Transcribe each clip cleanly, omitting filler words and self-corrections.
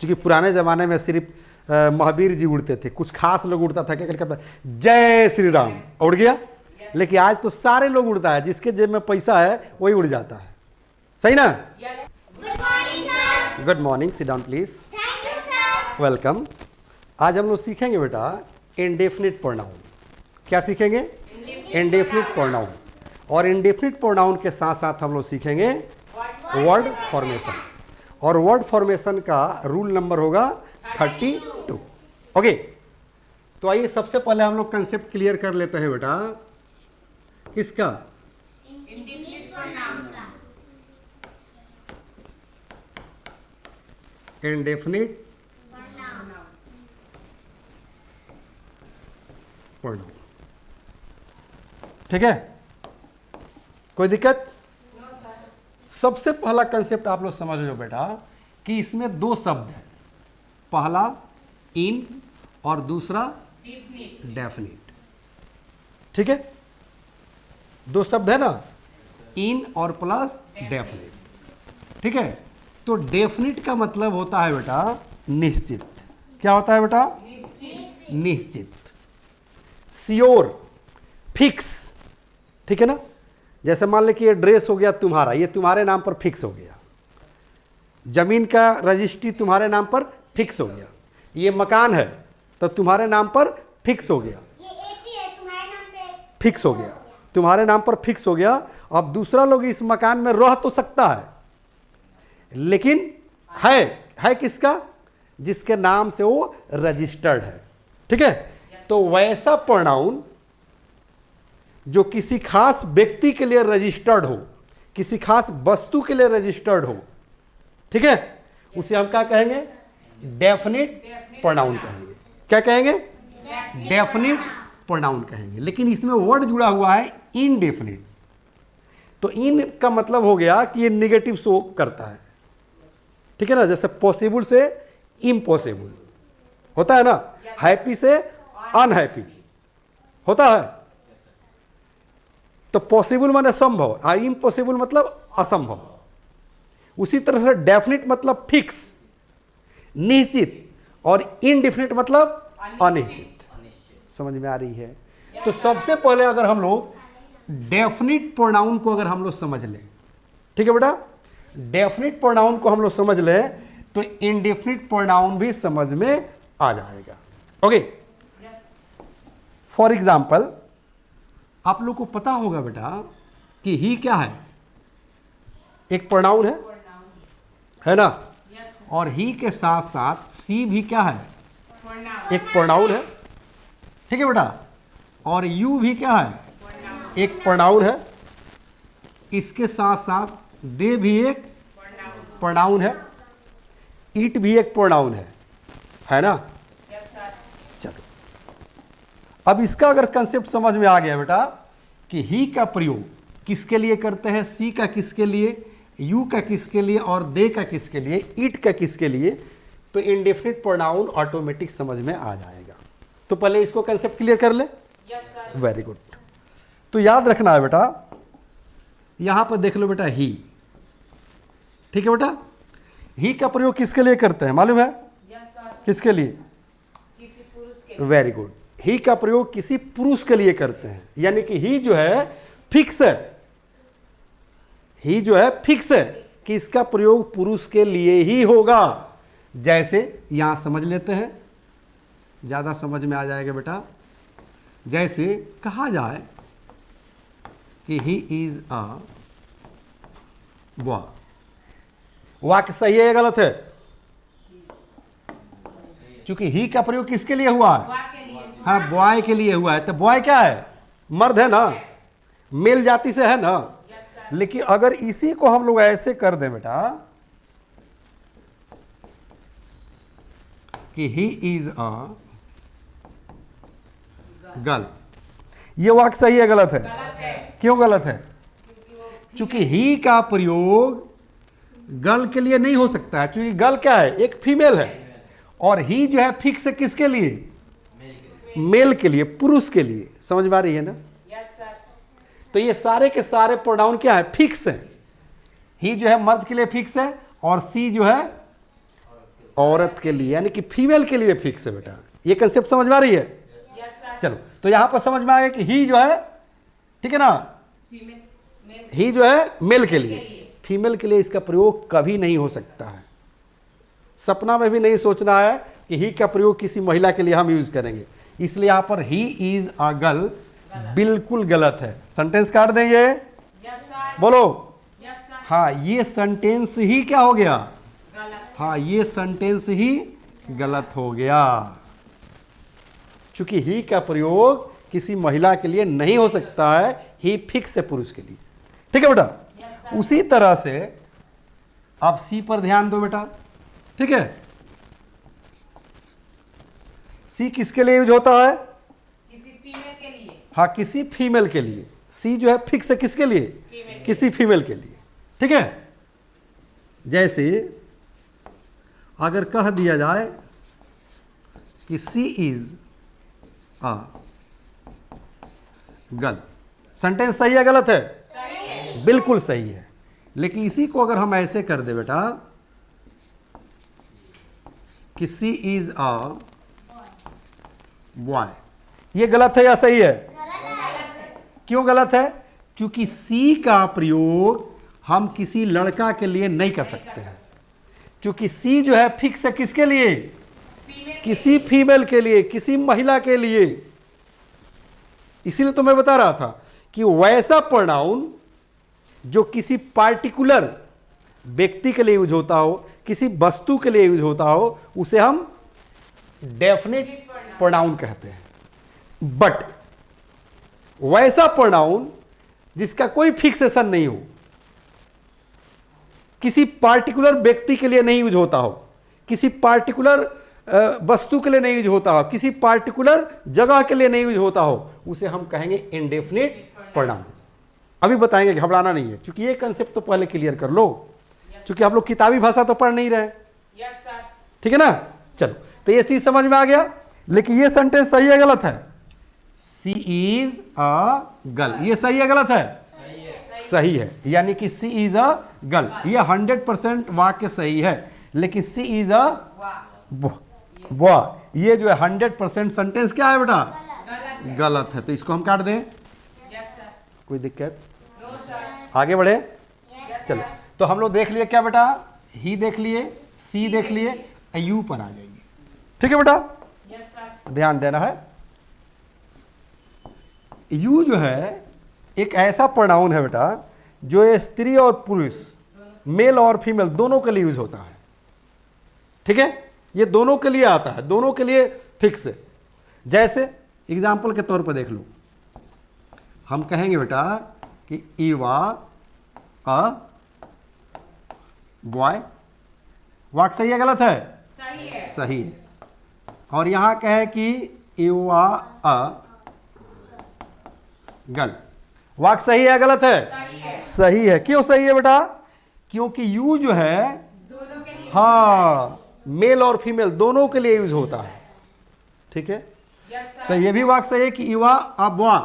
क्योंकि पुराने ज़माने में सिर्फ महावीर जी उड़ते थे, कुछ खास लोग उड़ता था, क्या कहता जय श्री राम उड़ गया। लेकिन आज तो सारे लोग उड़ता है, जिसके जेब में पैसा है वही उड़ जाता है, सही ना? Good morning, sit down please. Welcome. आज हम लोग सीखेंगे बेटा इंडेफिनिट प्रोनाउन। क्या सीखेंगे? Indefinite pronoun. और इंडेफिनिट प्रोनाउन के साथ साथ हम लोग सीखेंगे वर्ड फॉर्मेशन। और वर्ड फॉर्मेशन का रूल नंबर होगा 32। ओके, तो आइए सबसे पहले हम लोग कंसेप्ट क्लियर कर लेते हैं बेटा। किसका? Indefinite pronoun. ठीक है, कोई दिक्कत? सबसे पहला कंसेप्ट आप लोग समझ लो बेटा कि इसमें दो शब्द है, पहला इन और दूसरा डेफिनिट। ठीक है, दो शब्द है ना, इन और प्लस डेफिनिट। ठीक है, तो डेफिनिट का मतलब होता है बेटा निश्चित। क्या होता है बेटा? निश्चित, श्योर, फिक्स। ठीक है ना? जैसे मान ले कि ये ड्रेस हो गया तुम्हारा, ये तुम्हारे नाम पर फिक्स हो गया। जमीन का रजिस्ट्री तुम्हारे नाम पर फिक्स हो गया। ये मकान है तो तुम्हारे नाम पर फिक्स हो गया, ये एची है तुम्हारे नाम पे फिक्स हो गया, तुम्हारे नाम पर फिक्स हो गया। अब दूसरा लोग इस मकान में रह तो सकता है, लेकिन है किसका? जिसके नाम से वो रजिस्टर्ड है। ठीक है, तो वैसा प्रोनाउन जो किसी खास व्यक्ति के लिए रजिस्टर्ड हो, किसी खास वस्तु के लिए रजिस्टर्ड हो, ठीक है, उसे हम क्या कहेंगे? डेफिनिट प्रोनाउन कहेंगे। क्या कहेंगे? डेफिनिट प्रोनाउन कहेंगे। लेकिन इसमें वर्ड जुड़ा हुआ है इनडेफिनिट। तो इन का मतलब हो गया कि ये नेगेटिव शो करता है। ठीक है ना? जैसे पॉसिबल से इम्पॉसिबल होता है ना, हैप्पी से अनहैप्पी होता है। तो पॉसिबल माने संभव और इम्पॉसिबल मतलब असंभव। उसी तरह से डेफिनिट मतलब फिक्स, निश्चित, और इनडेफिनिट मतलब अनिश्चित। समझ में आ रही है? तो सबसे पहले अगर हम लोग डेफिनिट प्रोनाउन को अगर हम लोग समझ लें, ठीक है बेटा, डेफिनिट प्रोनाउन को हम लोग समझ लें तो इनडेफिनिट प्रोनाउन भी समझ में आ जाएगा। ओके, फॉर एग्जाम्पल आप लोग को पता होगा बेटा कि ही क्या है? एक प्रोनाउन है ना? और ही के साथ साथ सी भी क्या है? एक प्रोनाउन है। ठीक है बेटा, और यू भी क्या है? एक प्रोनाउन है। इसके साथ साथ दे भी एक प्रोनाउन है, इट भी एक प्रोनाउन है ना? चलो, अब इसका अगर कंसेप्ट समझ में आ गया बेटा कि ही का प्रयोग किसके लिए करते हैं, सी का किसके लिए, यू का किसके लिए, और दे का किसके लिए, इट का किसके लिए, तो इंडेफिनिट प्रोनाउन ऑटोमेटिक समझ में आ जाएगा। तो पहले इसको कंसेप्ट क्लियर कर ले। Very good. तो याद रखना है बेटा, यहां पर देख लो बेटा ही। ठीक है बेटा, ही का प्रयोग किसके लिए करते हैं मालूम है? किसके लिए? किसी पुरुष के। Very good. ही का प्रयोग किसी पुरुष के लिए करते हैं, यानी कि ही जो है फिक्स है। ही जो है फिक्स है कि इसका प्रयोग पुरुष के लिए ही होगा। जैसे यहां समझ लेते हैं, ज्यादा समझ में आ जाएगा बेटा। जैसे कहा जाए कि ही इज अ बॉय, वाक्य सही है या गलत है? क्योंकि ही का प्रयोग किसके लिए हुआ है? हाँ, बॉय के लिए हुआ है। तो बॉय क्या है? मर्द है ना, मेल जाति से है ना। लेकिन अगर इसी को हम लोग ऐसे कर दें बेटा कि ही इज अ गर्ल, ये वाक्य सही है गलत है? क्यों गलत है? क्योंकि ही का प्रयोग गर्ल के लिए नहीं हो सकता है, क्योंकि गर्ल क्या है? एक फीमेल है। और ही जो है फिक्स है किसके लिए? मेल के लिए, पुरुष के लिए। समझ में आ रही है ना? तो ये सारे के सारे प्रोनाउन क्या है? फिक्स है। ही जो है मर्द के लिए फिक्स है, और सी जो है औरत के लिए यानी कि फीमेल के लिए फिक्स है बेटा। ये कंसेप्ट समझ में आ रही है? चलो तो यहां पर समझ में आ गया कि ही जो है, ठीक है ना, ही जो है मेल के लिए, फीमेल के लिए इसका प्रयोग कभी नहीं हो सकता है। सपना में भी नहीं सोचना है कि ही का प्रयोग किसी महिला के लिए हम यूज करेंगे। इसलिए यहां पर ही इज अ गर्ल बिल्कुल गलत है। सेंटेंस काट दें ये, बोलो। हाँ, ये सेंटेंस ही क्या हो गया? हाँ, ये सेंटेंस ही गलत हो गया, क्योंकि ही का प्रयोग किसी महिला के लिए नहीं हो सकता है, ही फिक्स है पुरुष के लिए। ठीक है बेटा। उसी तरह से आप सी पर ध्यान दो बेटा, ठीक है। सी किसके लिए यूज होता है? किसी फीमेल के लिए। हाँ, किसी फीमेल के लिए। सी जो है फिक्स है किसके लिए? किसी फीमेल के लिए, ठीक है। जैसे अगर कह दिया जाए कि सी इज आ गर्ल, सेंटेंस सही है गलत है? बिल्कुल सही है। लेकिन इसी को अगर हम ऐसे कर दे बेटा कि सी इज अ बॉय, ये गलत है या सही है? क्यों गलत है? क्योंकि सी का प्रयोग हम किसी लड़का के लिए नहीं कर सकते हैं, क्योंकि सी जो है फिक्स है किसके लिए? किसी फीमेल के लिए, किसी महिला के लिए। इसीलिए तो मैं बता रहा था कि वैसा प्रोनाउन जो किसी पार्टिकुलर व्यक्ति के लिए यूज होता हो, किसी वस्तु के लिए यूज होता हो, उसे हम डेफिनेट प्रोनाउन कहते हैं। बट वैसा प्रोनाउन जिसका कोई फिक्सेशन नहीं हो, किसी पार्टिकुलर व्यक्ति के लिए नहीं यूज होता हो, किसी पार्टिकुलर वस्तु के लिए नहीं यूज होता हो, किसी पार्टिकुलर जगह के लिए नहीं यूज होता हो, उसे हम कहेंगे इंडेफिनिट प्रोनाउन। अभी बताएंगे, घबराना नहीं है, क्योंकि ये कंसेप्ट तो पहले क्लियर कर लो, क्योंकि आप लोग किताबी भाषा तो पढ़ नहीं रहे। ठीक है ना। चलो, तो ये चीज समझ में आ गया। लेकिन ये सेंटेंस सही है गलत है? सी इज अ गर्ल, ये सही है गलत है? सही है। यानी कि सी इज अ गर्ल, ये 100% वाक्य सही है। लेकिन सी इज अ बॉय, ये जो है 100% सेंटेंस क्या है बेटा? गलत है। तो इसको हम काट दें, कोई दिक्कत? आगे बढ़े। चलो, तो हम लोग देख लिए क्या बेटा? ही देख लिए, सी देख लिए, यू पर आ जाइए। ठीक है बेटा, ध्यान देना है। यू जो है एक ऐसा प्रोनाउन है बेटा जो ये स्त्री और पुरुष, मेल और फीमेल दोनों के लिए यूज होता है। ठीक है, ये दोनों के लिए आता है, दोनों के लिए फिक्स है। जैसे एग्जाम्पल के तौर पर देख लो, हम कहेंगे बेटा कि ईवा अ बॉय, वाक्य सही है गलत है? सही है। सही है। और यहां कहे कि ईवा अ गर्ल, वाक्य सही है गलत है? सही है। सही है। क्यों सही है बेटा? क्योंकि यू जो है दोनों के लिए। हाँ, मेल और फीमेल दोनों के लिए यूज होता है। ठीक है, तो ये भी वाक्य सही है कि युवा अ बॉय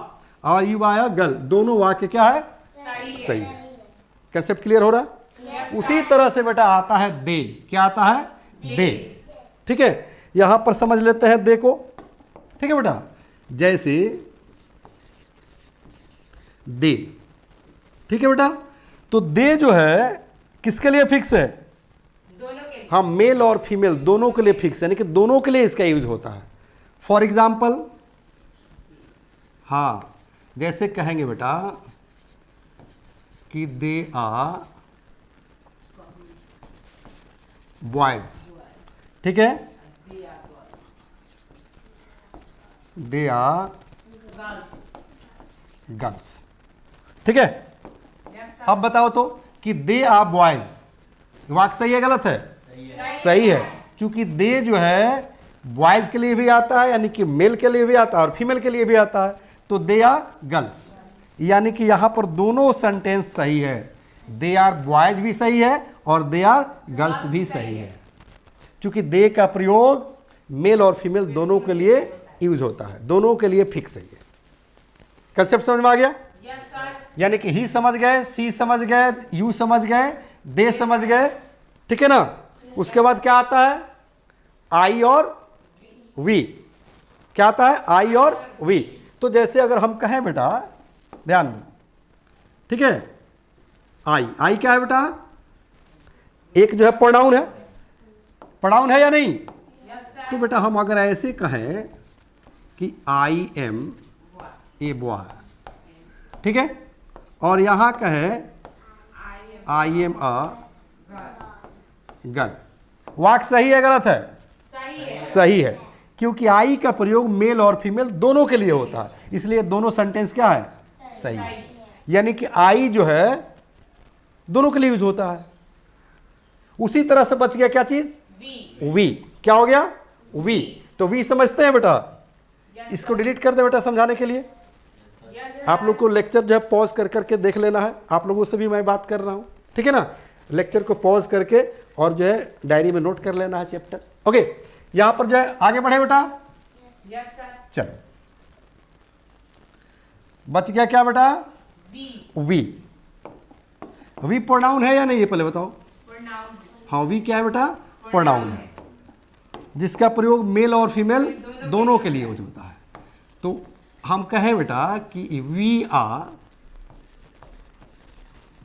और युवा अ गर्ल, दोनों वाक्य क्या है? सही है। कंसेप्ट क्लियर हो रहा है? उसी तरह से बेटा आता है दे। क्या आता है? दे। ठीक है, यहां पर समझ लेते हैं दे को। ठीक है बेटा, जैसे दे, ठीक है बेटा, तो दे जो है किसके लिए फिक्स है? दोनों के लिए। हाँ, मेल और फीमेल दोनों के लिए फिक्स है, यानी कि दोनों के लिए इसका यूज होता है। फॉर एग्जाम्पल, हाँ, जैसे कहेंगे बेटा कि दे आर बॉयज, ठीक है, दे आर गर्ल्स। ठीक है, अब बताओ तो कि दे आर बॉयज, वाक्य सही है गलत है? सही है, क्योंकि दे जो है बॉयज के लिए भी आता है, यानी कि मेल के लिए भी आता है और फीमेल के लिए भी आता है। तो दे आर गर्ल्स, यानी कि यहां पर दोनों सेंटेंस सही है। दे आर बॉयज भी सही है और दे आर गर्ल्स भी सही है, क्योंकि दे का प्रयोग मेल और फीमेल दोनों के लिए यूज होता है, दोनों के लिए फिक्स है। कंसेप्ट समझ में आ गया? यानी कि ही समझ गए, सी समझ गए, यू समझ गए, दे समझ गए। ठीक है ना। उसके बाद क्या आता है? आई और वी। क्या आता है? आई और वी। तो जैसे अगर हम कहें बेटा, ध्यान दो, ठीक है, आई क्या है बेटा? एक जो है प्रोनाउन है, प्रोनाउन है या नहीं? तो बेटा हम अगर ऐसे कहें कि आई एम ए बॉय, ठीक है, और यहां कहें आई एम अ गर्ल, वाक्य सही है गलत है? सही है। सही है, क्योंकि आई का प्रयोग मेल और फीमेल दोनों के लिए होता है, इसलिए दोनों सेंटेंस क्या है? सही है। यानी कि आई जो है दोनों के लिए यूज होता है। उसी तरह से बच गया क्या चीज? वी। क्या हो गया? वी। तो वी समझते हैं बेटा? इसको डिलीट कर दे बेटा समझाने के लिए। आप लोग को लेक्चर जो है पॉज कर करके देख लेना है, आप लोगों से भी मैं बात कर रहा हूं, ठीक है ना? लेक्चर को पॉज करके और जो है डायरी में नोट कर लेना है चैप्टर। ओके, यहां पर जो है आगे बढ़े बेटा। Yes sir. चलो, बच गया क्या बेटा? वी। वी। वी प्रोनाउन है या नहीं, ये पहले बताओ। प्रोनाउन। हाँ, वी क्या है बेटा? प्रोनाउन है, जिसका प्रयोग मेल और फीमेल दोनों के लिए होता है। तो हम कहें बेटा कि वी आर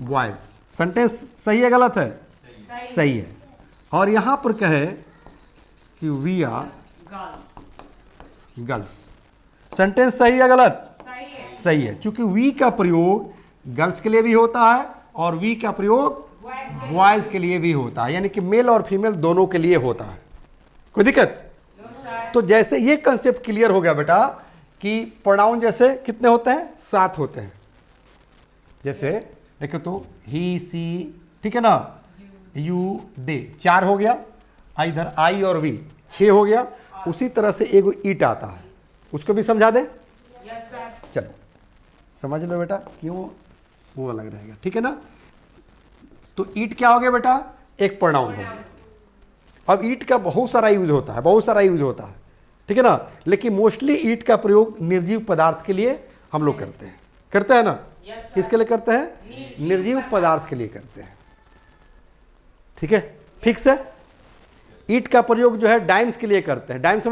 बॉयज, सेंटेंस सही है गलत है? सही है। और यहां पर कहे कि we are girls. Girls, sentence सही है गलत? सही है। सही है, क्योंकि वी का प्रयोग गर्ल्स के लिए भी होता है और वी का प्रयोग बॉयज के लिए भी होता है, यानी कि मेल और फीमेल दोनों के लिए होता है। कोई दिक्कत? तो जैसे ये कंसेप्ट क्लियर हो गया बेटा कि प्रोनाउन जैसे कितने होते हैं? 7 होते हैं। जैसे देखो तो ही, सी, ठीक है ना, यू, दे, 4 हो गया। इधर आई और वी 6 हो गया। उसी तरह से एगो ईट आता है, उसको भी समझा दे। Yes sir. चलो समझ लो बेटा, क्यों वो अलग रहेगा, ठीक है ना? तो ईट क्या हो गया बेटा? एक प्रोनाउन हो गया। अब ईट का बहुत सारा यूज होता है, बहुत सारा यूज होता है, ठीक है ना? लेकिन मोस्टली ईट का प्रयोग निर्जीव पदार्थ के लिए हम लोग करते हैं ना? किसके लिए करते हैं? निर्जीव पदार्थ के लिए करते हैं, ठीक है, फिक्स है। ईट का प्रयोग जो है डाइम्स के लिए करते हैं। डाइम्स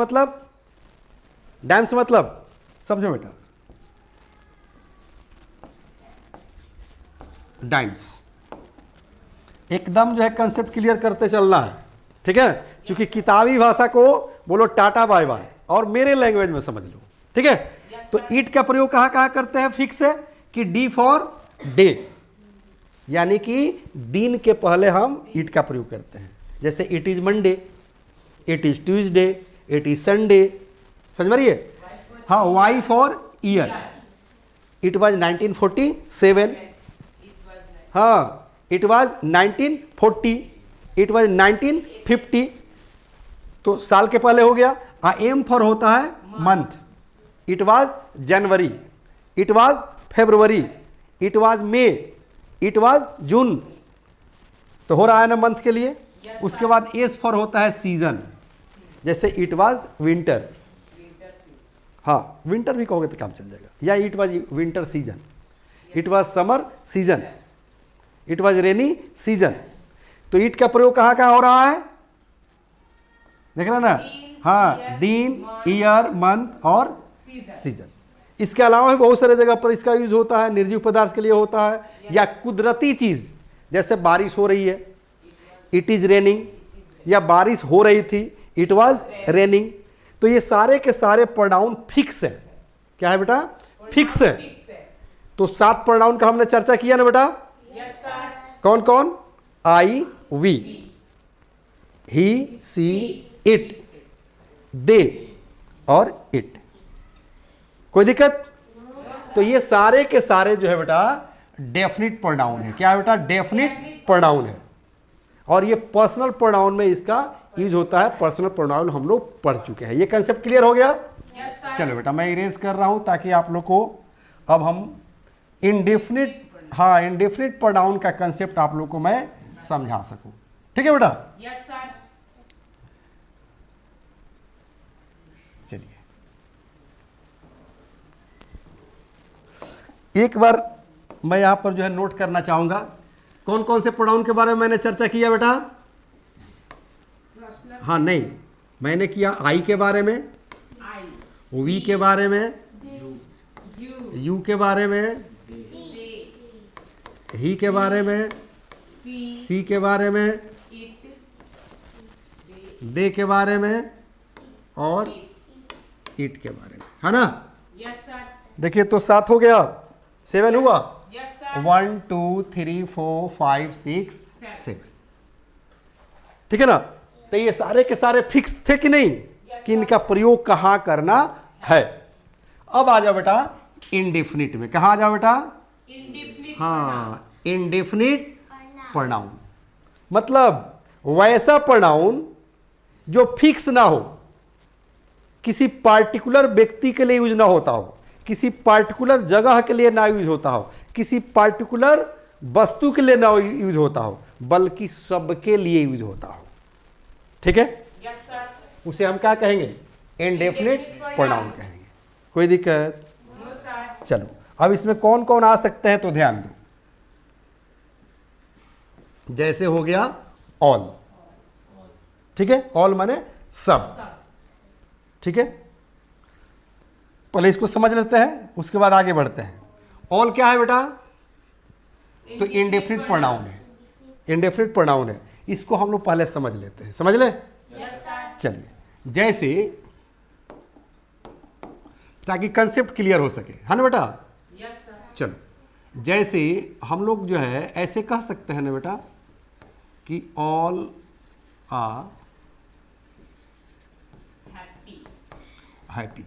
मतलब समझो बेटा, डाइम्स एकदम जो है कंसेप्ट क्लियर करते चलना है, ठीक है? क्योंकि किताबी भाषा को बोलो टाटा बाय बाय और मेरे लैंग्वेज में समझ लो, ठीक है? तो ईट का प्रयोग कहाँ कहाँ करते हैं? फिक्स है कि डी फॉर डे, यानी कि दिन के पहले हम ईट का प्रयोग करते हैं। जैसे it is Monday, it is Tuesday, it is Sunday, समझ में रही है? हाँ, Y for year, it was 1947, हाँ, इट वॉज 1940, इट वॉज 1950, तो साल के पहले हो गया। एम फॉर होता है month, it was January, it was February, it was May, it was June, तो हो रहा है ना मंथ के लिए। उसके बाद एस फॉर होता है सीजन, जैसे इट वॉज विंटर, हाँ विंटर भी कहोगे तो काम चल जाएगा, या it was winter season, it was summer season, it was rainy season. तो इट का प्रयोग कहाँ कहाँ हो रहा है? देख रहे ना? हाँ, दिन, ईयर, मंथ और सीजन। इसके अलावा भी बहुत सारे जगह पर इसका यूज होता है, निर्जीव पदार्थ के लिए होता है, या कुदरती चीज जैसे बारिश हो रही है, इट इज रेनिंग, या बारिश हो रही थी, इट वॉज रेनिंग। तो ये सारे के सारे प्रोनाउन फिक्स है। क्या है बेटा? फिक्स है। तो 7 प्रोनाउन का हमने चर्चा किया ना बेटा? Yes sir. कौन कौन? आई, वी, ही, सी, इट, दे और इट। कोई दिक्कत? तो ये सारे के सारे जो है बेटा डेफिनिट प्रोनाउन है। क्या है बेटा? डेफिनिट प्रोनाउन है। और ये पर्सनल प्रोनाउन में इसका यूज होता है। पर्सनल प्रोनाउन हम लोग पढ़ चुके हैं। ये कंसेप्ट क्लियर हो गया? Yes sir. चलो बेटा मैं इरेज कर रहा हूं ताकि आप लोग को अब हम इनडेफिनिट, हाँ इनडेफिनिट प्रोनाउन का कंसेप्ट आप लोग को मैं समझा सकूं। ठीक है बेटा? Yes sir. चलिए एक बार मैं यहां पर जो है नोट करना चाहूंगा कौन कौन से प्रोनाउन के बारे में मैंने चर्चा किया बेटा। हाँ नहीं, मैंने किया आई के बारे में, I, वी के बारे में, you, यू के बारे में, they, ही के बारे में, she, सी के बारे में, it, दे के बारे में और इट के बारे में, है ना। yes sir, देखिए तो 7 हो गया, 7 हुआ। yes sir, 1 2 3 4 5 6 7, ठीक है ना। तो ये सारे के सारे फिक्स थे कि नहीं कि इनका प्रयोग कहाँ करना है। अब आ जाओ बेटा इंडेफिनिट में। कहाँ आ जाओ बेटा? indefinite, हाँ, इंडेफिनिट प्रोनाउन, मतलब वैसा प्रोनाउन जो फिक्स ना हो, किसी पार्टिकुलर व्यक्ति के लिए यूज ना होता हो, किसी पार्टिकुलर जगह के लिए ना यूज होता हो, किसी पार्टिकुलर वस्तु के लिए ना यूज होता हो, बल्कि सबके लिए यूज होता हो। ठीक है, yes sir, उसे हम क्या कहेंगे? इंडेफिनिट प्रोनाउन कहेंगे। कोई दिक्कत? no sir, चलो अब इसमें कौन कौन आ सकते हैं तो ध्यान दो। जैसे हो गया ऑल, ठीक है, ऑल माने सब, ठीक है। पहले इसको समझ लेते हैं, उसके बाद आगे बढ़ते हैं। ऑल क्या है बेटा? तो इंडेफिनिट प्रोनाउन है, इंडेफिनिट प्रोनाउन है। इसको हम लोग पहले समझ लेते हैं, समझ ले। yes sir, चलिए, जैसे ताकि कंसेप्ट क्लियर हो सके, है ना बेटा। yes sir, चलो, जैसे हम लोग जो है ऐसे कह सकते हैं ना बेटा कि ऑल आर happy, हैप्पी।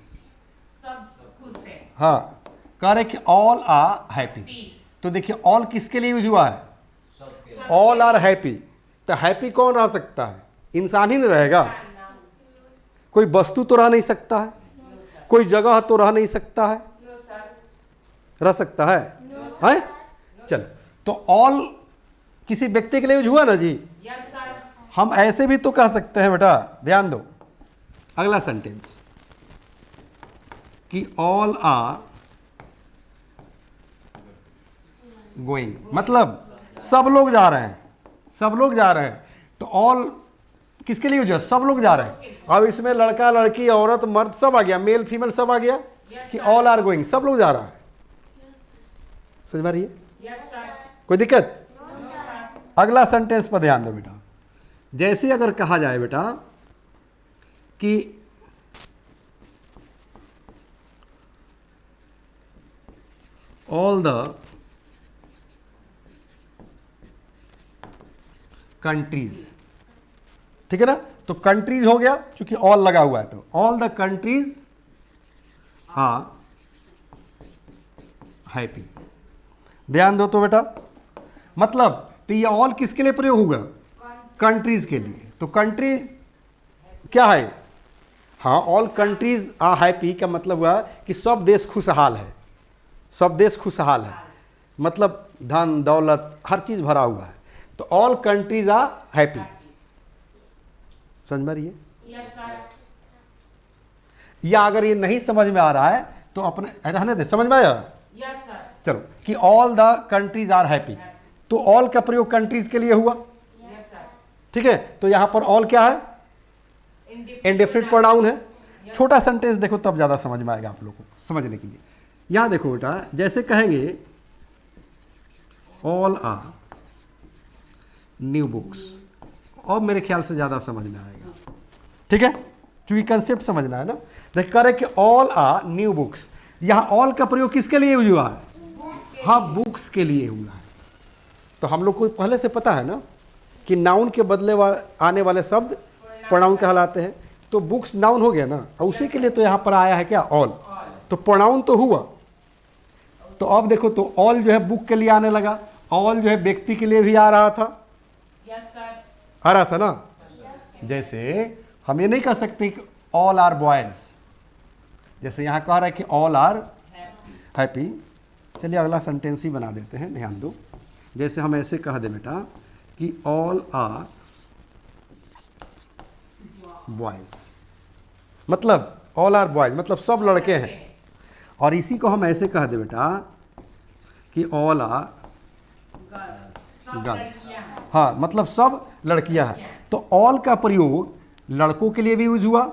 सब खुश है, हाँ, कह रहे कि ऑल आर हैप्पी। happy, तो देखिए ऑल किसके लिए यूज हुआ है? All are happy. तो हैप्पी कौन रह सकता है? इंसान ही नहीं रहेगा। कोई वस्तु तो रह नहीं सकता है, कोई जगह तो रह नहीं सकता है, no sir, रह सकता है? है? चलो, तो ऑल किसी व्यक्ति के लिए यूज हुआ ना जी। yes sir, हम ऐसे भी तो कह सकते हैं बेटा, ध्यान दो अगला सेंटेंस कि ऑल आर गोइंग, मतलब सब लोग जा रहे हैं, सब लोग जा रहे हैं। तो ऑल किसके लिए यूज है? सब लोग जा रहे हैं। अब इसमें लड़का लड़की औरत मर्द सब आ गया, मेल फीमेल सब आ गया कि ऑल आर गोइंग, सब लोग जा रहा है। समझ में आ रही है? yes sir, कोई दिक्कत? अगला सेंटेंस पर ध्यान दो बेटा। जैसे अगर कहा जाए बेटा कि ऑल द कंट्रीज, ठीक है ना। तो कंट्रीज हो गया, चूंकि ऑल लगा हुआ है तो all the countries are happy. ध्यान दो तो बेटा, मतलब तो ये ऑल किसके लिए प्रयोग होगा? कंट्रीज के लिए। तो कंट्री क्या है? हाँ, ऑल कंट्रीज आर हैप्पी का मतलब हुआ कि सब देश खुशहाल है, सब देश खुशहाल है, मतलब धन दौलत हर चीज भरा हुआ है। तो ऑल कंट्रीज आर हैप्पी। समझ में आ रही है? yes sir, या अगर ये नहीं समझ में आ रहा है तो अपने रहने दे, समझ में आया? yes sir, चलो, कि all the countries are happy, तो ऑल का प्रयोग कंट्रीज के लिए हुआ, yes sir, ठीक है। तो यहां पर ऑल क्या है? इंडेफिनिट प्रोनाउन है। छोटा सेंटेंस देखो तब ज्यादा समझ में आएगा आप लोगों को समझने के लिए। यहां देखो बेटा, जैसे कहेंगे ऑल आर न्यू बुक्स, और मेरे ख्याल से ज्यादा समझ में आएगा, ठीक है, क्योंकि कंसेप्ट समझना है ना। देख कर कि ऑल आर न्यू बुक्स, यहां ऑल का प्रयोग किसके लिए हुआ है? हाँ, बुक्स के लिए हुआ है। तो हम लोग को पहले से पता है ना कि नाउन के बदले आने वाले शब्द प्रोनाउन कहलाते हैं। तो बुक्स नाउन हो गया ना, और उसी के लिए तो यहाँ पर आया है क्या? ऑल। तो प्रोनाउन तो हुआ। तो अब देखो, तो ऑल जो है बुक के लिए आने लगा, ऑल जो है व्यक्ति के लिए भी आ रहा था, yes sir, आ रहा था ना। जैसे हम ये नहीं कह सकते कि ऑल आर बॉयज, जैसे यहाँ कह रहा है कि ऑल आर हैप्पी। चलिए अगला सेंटेंस ही बना देते हैं, ध्यान दो। जैसे हम ऐसे कह दे बेटा कि ऑल आर बॉयज, मतलब ऑल आर बॉयज मतलब सब लड़के हैं। और इसी को हम ऐसे कह दे बेटा कि ऑल आर गर्ल्स, हाँ, मतलब सब लड़कियां हैं। तो ऑल का प्रयोग लड़कों के लिए भी यूज हुआ,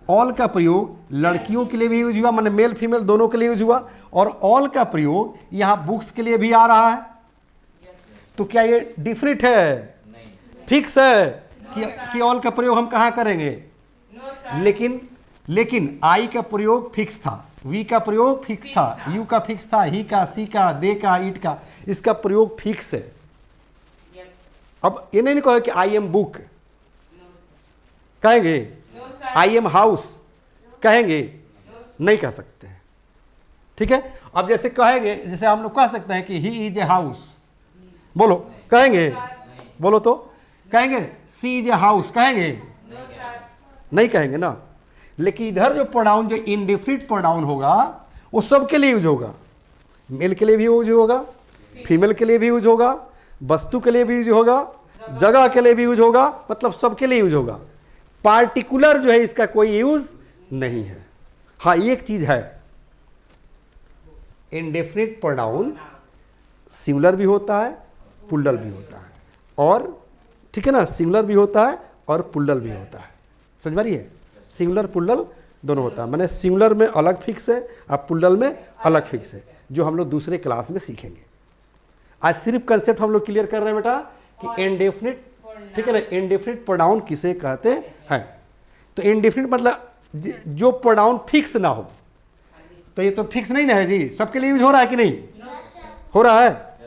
ऑल का प्रयोग लड़कियों के लिए भी यूज हुआ, माने मेल फीमेल दोनों के लिए यूज हुआ, और ऑल का प्रयोग यहाँ बुक्स के लिए भी आ रहा है। तो क्या ये डिफरेंट है? फिक्स है कि ऑल का प्रयोग हम कहाँ करेंगे? No, sir. लेकिन आई का प्रयोग फिक्स था, वी का प्रयोग फिक्स था, यू का फिक्स था, ही का, सी का, दे का, इट का, इसका प्रयोग फिक्स है। Yes. अब ये नहीं कहो कि I am book No, sir. कहेंगे, No, sir. I am house कहेंगे, No, sir. नहीं कह सकते हैं। ठीक है, अब जैसे कहेंगे, जैसे हम लोग कह सकते हैं कि ही इज ए हाउस, बोलो कहेंगे, बोलो तो कहेंगे सी इज ए हाउस कहेंगे, No, sir. नहीं कहेंगे ना। लेकिन इधर जो प्रोनाउन जो इंडिफिनिट प्रोनाउन होगा वो सबके लिए यूज होगा, मेल के लिए भी यूज होगा, फीमेल के लिए भी यूज होगा, वस्तु के लिए भी यूज होगा, जगह के लिए भी यूज होगा, मतलब सबके लिए यूज होगा। पार्टिकुलर जो है इसका कोई यूज नहीं है। हाँ, एक चीज है, इंडेफिनिट प्रोनाउन सिंगुलर भी होता है, प्लूरल भी होता है, और ठीक है ना, सिंगुलर भी होता है और प्लूरल भी होता है। समझ में आ रही है? सिंगुलर प्लूरल दोनों होता है, माने सिंगुलर में अलग फिक्स है और प्लूरल में अलग फिक्स है, जो हम लोग दूसरे क्लास में सीखेंगे। आज सिर्फ कंसेप्ट हम लोग क्लियर कर रहे हैं बेटा कि इंडेफिनिट, ठीक है ना, इंडेफिनिट प्रोनाउन किसे कहते हैं। तो इंडेफिनिट मतलब जो प्रोनाउन फिक्स ना हो। तो ये तो फिक्स नहीं ना है जी, सबके लिए यूज हो रहा है कि नहीं? हो रहा है।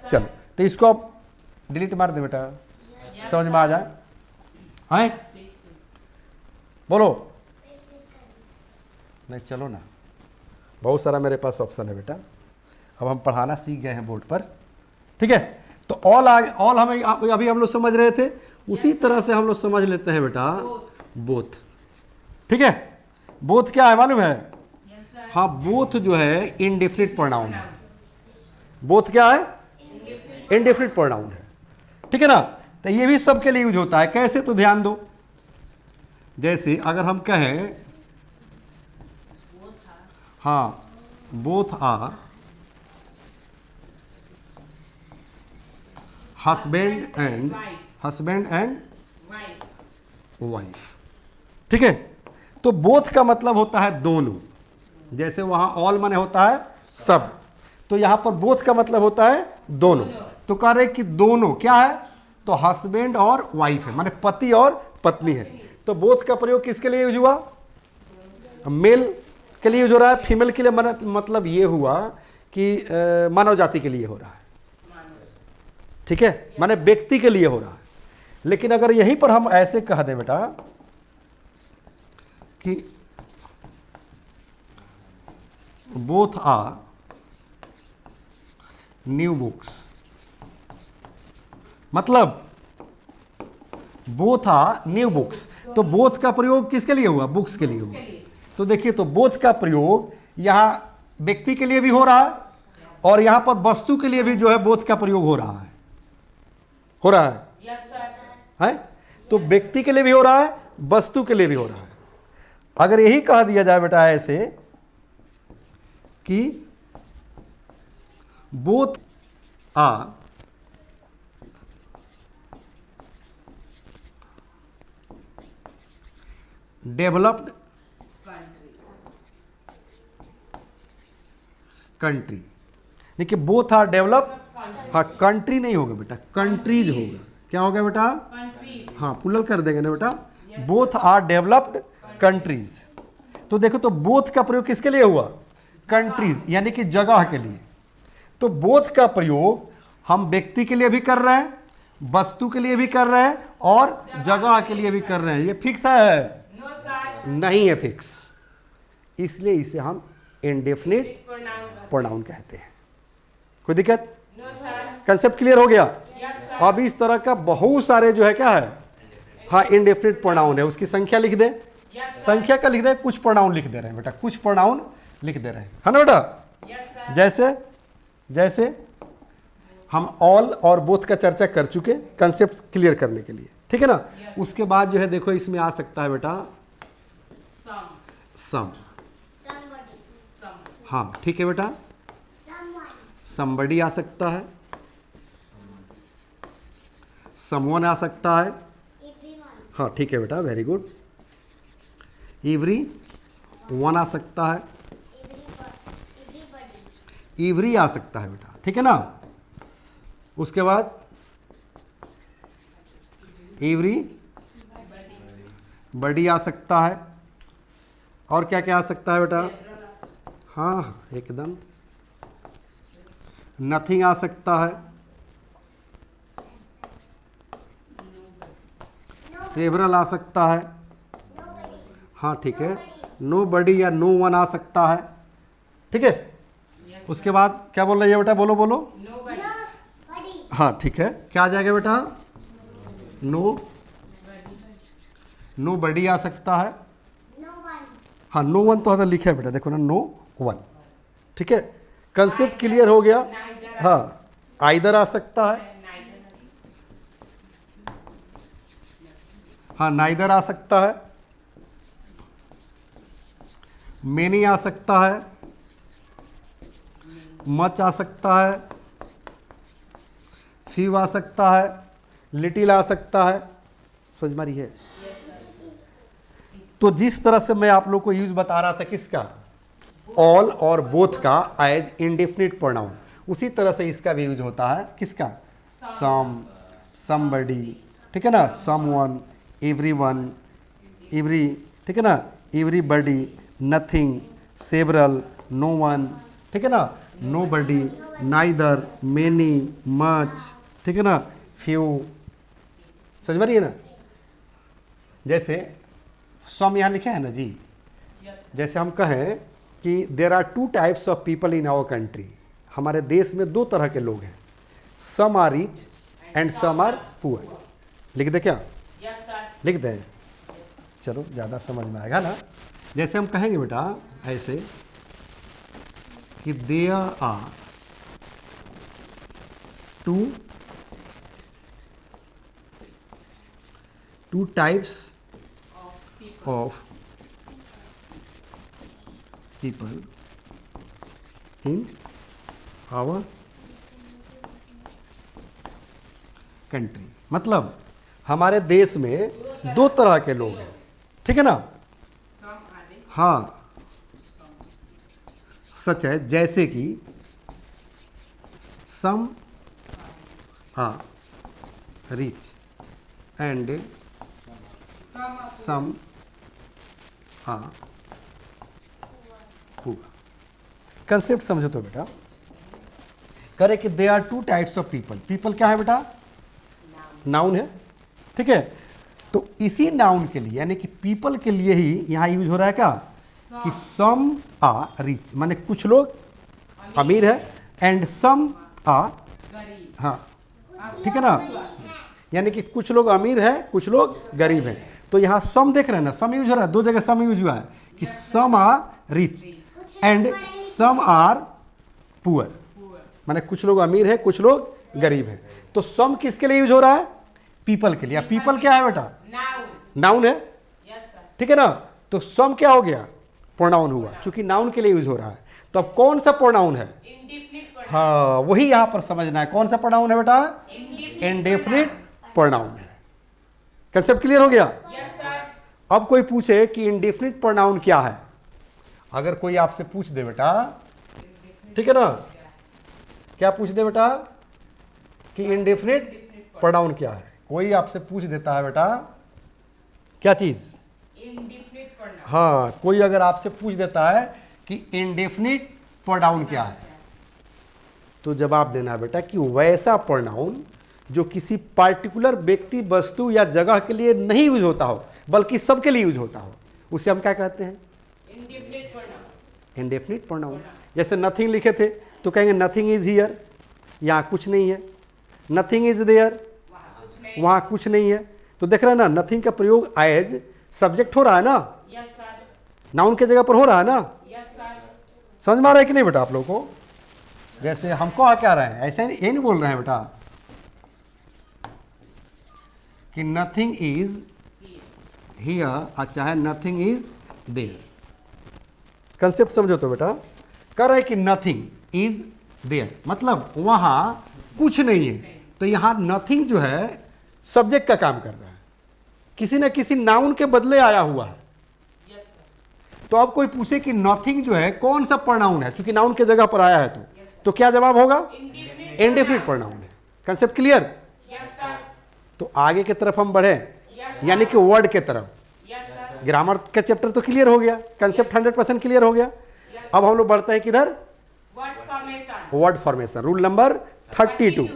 चलो, तो इसको आप डिलीट मार दे बेटा, समझ में आ जाए। आए बोलो नहीं, चलो ना, बहुत सारा मेरे पास ऑप्शन है बेटा। अब हम पढ़ाना सीख गए हैं बोर्ड पर, ठीक है। तो ऑल हमें अभी हम लोग समझ रहे थे, उसी तरह से हम लोग समझ लेते हैं बेटा बोथ। ठीक है, बोथ क्या है मालूम है? Yes, sir. हाँ, बोथ जो है इंडेफिनिट प्रोनाउन है। बोथ क्या है? इंडेफिनिट प्रोनाउन है, ठीक है ना। तो ये भी सबके लिए यूज होता है। कैसे? तो ध्यान दो, जैसे अगर हम कहें हाँ, both are husband and Right. Wife, ठीक है। तो बोथ का मतलब होता है दोनों, जैसे वहां ऑल माने होता है सब, तो यहां पर बोथ का मतलब होता है दोनों। तो कह रहे कि दोनों क्या है? तो हस्बैंड और वाइफ है, माने पति और पत्नी है। तो बोथ का प्रयोग किसके लिए यूज हुआ? मेल के लिए यूज हो रहा है, फीमेल के लिए मतलब ये हुआ कि मानव जाति के लिए हो रहा है, ठीक है, माने व्यक्ति के लिए हो रहा है। लेकिन अगर यहीं पर हम ऐसे कह दें बेटा कि बोथ आर न्यू बुक्स, मतलब बोथ आर न्यू बुक्स, तो बोथ का प्रयोग किसके लिए हुआ? बुक्स के लिए हुआ। तो देखिए, तो बोथ का प्रयोग यहां व्यक्ति के लिए भी हो रहा है और यहां पर वस्तु के लिए भी जो है बोथ का प्रयोग हो रहा है, हो रहा है, Yes, sir. है? तो व्यक्ति के लिए भी हो रहा है, वस्तु के लिए भी हो रहा है। अगर यही कह दिया जाए बेटा ऐसे कि बोथ आर डेवलप्ड कंट्री, देखिए बोथ आर डेवलप, हाँ कंट्री नहीं होगा बेटा, कंट्रीज होगा। क्या होगा बेटा? Countries. हाँ, प्लूरल कर देंगे ना बेटा, बोथ आर डेवलप्ड कंट्रीज। तो देखो, तो बोथ का प्रयोग किसके लिए हुआ? कंट्रीज, यानी कि जगह के लिए। तो बोथ का प्रयोग हम व्यक्ति के लिए भी कर रहे हैं, वस्तु के लिए भी कर रहे हैं और जगह के लिए भी कर रहे हैं। ये फिक्स है? No, sir. नहीं है फिक्स, इसलिए इसे हम इंडेफिनिट Pronoun. प्रोनाउन कहते हैं। कोई दिक्कत? No, sir. कंसेप्ट क्लियर हो गया? Yes, sir. अब इस तरह का बहुत सारे जो है क्या है, हाँ इंडेफिनिट प्रोनाउन है। उसकी संख्या लिख दे, Yes, sir. संख्या का लिख दे, कुछ प्रोनाउन लिख दे रहे हैं बेटा, कुछ प्रोनाउन लिख दे रहे हैं, है ना बेटा? Yes, sir. जैसे जैसे हम ऑल और बोथ का चर्चा कर चुके कंसेप्ट क्लियर करने के लिए, ठीक है ना। उसके बाद जो है देखो, इसमें आ सकता है बेटा Some. सम, Some. हाँ ठीक है बेटा, समबडी आ सकता है, समवन आ सकता है, हाँ ठीक है बेटा, वेरी गुड। एवरी वन आ सकता है, everybody, एवरी आ सकता है बेटा, ठीक है ना। उसके बाद एवरी बडी आ सकता है, और क्या क्या आ सकता है बेटा? हाँ एकदम, नथिंग आ सकता है, सेवरल आ सकता है, हाँ ठीक है, नो बडी या नो वन आ सकता है, ठीक है। उसके बाद क्या बोल रही है बेटा? बोलो बोलो। nobody, nobody, हाँ ठीक है, क्या आ जाएगा बेटा? नो, नो बडी आ सकता है, no one, हाँ नो वन तो अगर लिखा है बेटा, देखो ना, नो वन, ठीक है। कंसेप्ट क्लियर हो गया। neither, हाँ, आइदर आ सकता है, neither, हाँ नाइदर आ सकता है, मेनी आ सकता है, मच आ सकता है, फ्यू आ सकता है, लिटिल आ सकता है, समझ में आ रही है? तो जिस तरह से मैं आप लोग को यूज बता रहा था किसका, ऑल और बोथ का एज इंडेफिनिट प्रोनाउन, उसी तरह से इसका भी यूज होता है किसका? सम, समबडी, ठीक है ना, समवन, एवरीवन, एवरी, ठीक है ना, everybody, nothing, several, no one, ठीक है ना, नोबडी, नाइदर, मेनी, मच, ठीक है ना, फ्यू, समझ में रही है ना। जैसे सम यहाँ लिखे हैं ना जी, जैसे हम कहें कि there are two types of people in our country, हमारे देश में दो तरह के लोग हैं, some are rich and some are poor. लिख दे क्या? yes sir, लिख दे, चलो ज़्यादा समझ में आएगा ना। जैसे हम कहेंगे बेटा ऐसे कि there are two types of people, of people in our country, मतलब हमारे देश में दो तरह के लोग हैं, ठीक है ना। some are rich, हाँ, सच है, जैसे कि some are rich and some are some are poor. Concept समझो तो बेटा, करे कि they are two types of people, people क्या है बेटा? नाउन है, ठीक है। तो इसी नाउन के लिए यानी कि पीपल के लिए ही यहाँ यूज हो रहा है क्या कि सम आर रिच, माने कुछ लोग अमीर है, एंड सम आर, गरीब, हाँ ठीक है ना, यानी कि कुछ लोग अमीर है, कुछ लोग गरीब है। तो यहाँ सम देख रहे हैं ना, सम यूज हो रहा है, दो जगह सम यूज हुआ है कि some are rich and some are poor, माने कुछ लोग अमीर है, कुछ लोग गरीब है। तो सम किसके लिए यूज हो रहा है? पीपल के लिए। पीपल क्या है बेटा? noun, नाउन है, yes sir, ठीक है ना। तो सम क्या हो गया? प्रोनाउन हुआ, क्योंकि नाउन के लिए यूज हो रहा है। तो अब कौन सा प्रोनाउन है? indefinite pronoun, हाँ, वही यहां पर समझना है, कौन सा प्रोनाउन है बेटा? indefinite इंडेफिनिट प्रोनाउन है। कंसेप्ट क्लियर हो गया? pronoun, yes sir, अब कोई पूछे कि इंडेफिनिट प्रोनाउन क्या है, अगर कोई आपसे पूछ दे बेटा, ठीक है ना, क्या पूछ दे बेटा कि इंडेफिनिट प्रोनाउन क्या है, कोई आपसे पूछ देता है बेटा क्या चीज? indefinite pronoun, हाँ, कोई अगर आपसे पूछ देता है कि इंडेफिनिट प्रोनाउन क्या है, तो जवाब देना है बेटा कि वैसा प्रोनाउन जो किसी पार्टिकुलर व्यक्ति, वस्तु या जगह के लिए नहीं यूज होता हो, बल्कि सबके लिए यूज होता हो, उसे हम क्या कहते हैं? indefinite pronoun, indefinite pronoun. जैसे नथिंग लिखे थे तो कहेंगे नथिंग इज हियर, यहाँ कुछ नहीं है। नथिंग इज देयर, वहाँ कुछ नहीं, वहाँ कुछ नहीं है। तो देख रहे हैं ना, नथिंग का प्रयोग एज सब्जेक्ट हो रहा है ना, yes sir, नाउन के जगह पर हो रहा है ना। yes sir, समझ में आ रहा है कि नहीं बेटा आप लोगों को? जैसे हमको आ क्या रहे हैं, ऐसे ये नहीं बोल रहे हैं बेटा कि नथिंग इज हियर, चाहे नथिंग इज देयर। कंसेप्ट समझो तो बेटा, कह रहे हैं कि नथिंग इज देयर, मतलब वहां कुछ नहीं है। तो यहां नथिंग जो है सब्जेक्ट का काम कर रहा है, किसी न किसी नाउन के बदले आया हुआ है, yes sir, तो अब कोई पूछे कि नथिंग जो है कौन सा प्रोनाउन है, चूंकि नाउन के जगह पर आया है तो क्या जवाब होगा? Indefinite. इंडेफिनिट प्रोनाउन है। Concept clear? Yes, sir. तो आगे की तरफ हम बढ़े, Yes, यानी कि वर्ड के तरफ। Yes, sir. ग्रामर का चैप्टर तो क्लियर हो गया, कंसेप्ट 100% क्लियर हो गया। अब हम लोग बढ़ते हैं किधर? Word formation. Word formation, rule number 32।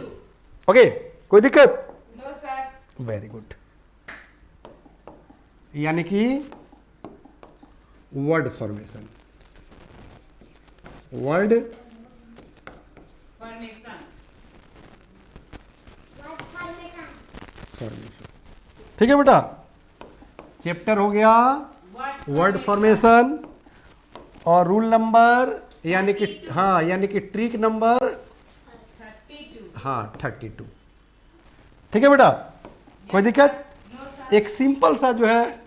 Okay, कोई दिक्कत? No, sir. Very good. यानी कि word formation, word Formation. Formation. ठीक है बेटा, चैप्टर हो गया वर्ड फॉर्मेशन और रूल नंबर यानी कि हाँ, यानी कि ट्रिक नंबर 32. हाँ 32। ठीक है बेटा, कोई दिक्कत? No, sir. एक सिंपल सा जो है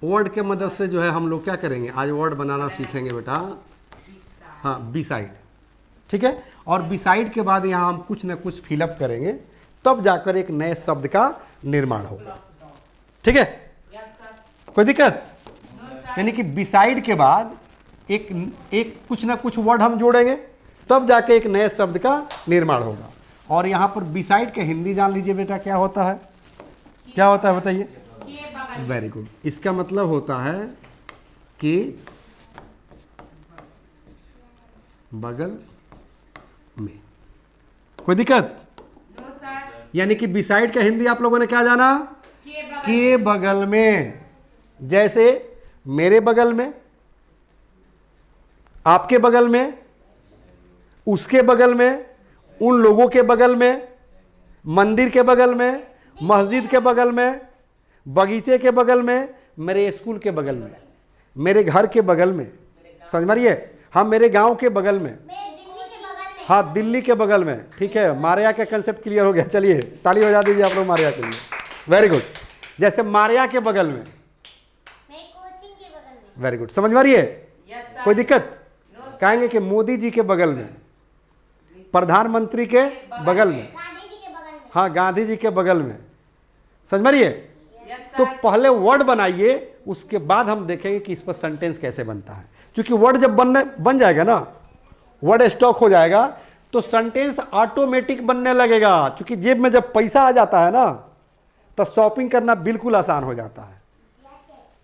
वर्ड के मदद से जो है हम लोग क्या करेंगे, आज वर्ड बनाना सीखेंगे बेटा। हाँ, बिसाइड। ठीक है, और बिसाइड के बाद यहाँ हम कुछ ना कुछ फिलअप करेंगे, तब जाकर एक नए शब्द का निर्माण होगा। ठीक है, Yes, sir. कोई दिक्कत? No, sir. यानी कि बिसाइड के बाद एक एक कुछ ना कुछ वर्ड हम जोड़ेंगे, तब जाके एक नए शब्द का निर्माण होगा। और यहाँ पर बिसाइड के हिंदी जान लीजिए बेटा, क्या होता है? क्या होता है बताइए? के बगल में. Very good. इसका मतलब होता है कि बगल में। कोई दिक्कत? No, sir. यानी कि बिसाइड का हिंदी आप लोगों ने क्या जाना? के बगल. के बगल में। जैसे मेरे बगल में, आपके बगल में, उसके बगल में, उन लोगों के बगल में, मंदिर के बगल में, मस्जिद के बगल में, बगीचे के बगल में, मेरे स्कूल के बगल में, मेरे घर के बगल में। समझ मारिए? हाँ, मेरे गांव के बगल में, हाँ दिल्ली के बगल में। ठीक है, मारिया का कंसेप्ट क्लियर हो गया। चलिए ताली बजा दीजिए आप लोग मारिया के लिए। Very good. जैसे मारिया के बगल में, वेरी गुड। समझ मारिए? Yes, sir. कोई दिक्कत? No, sir. कहेंगे कि मोदी जी के बगल में, प्रधानमंत्री के बगल में, हाँ गांधी जी के बगल में। समझ मारिए? Yes, sir. तो पहले वर्ड बनाइए, उसके बाद हम देखेंगे कि इस पर सेंटेंस कैसे बनता है। क्योंकि वर्ड जब बन जाएगा ना, वर्ड स्टॉक हो जाएगा, तो सेंटेंस ऑटोमेटिक बनने लगेगा। क्योंकि जेब में जब पैसा आ जाता है ना, तो शॉपिंग करना बिल्कुल आसान हो जाता है।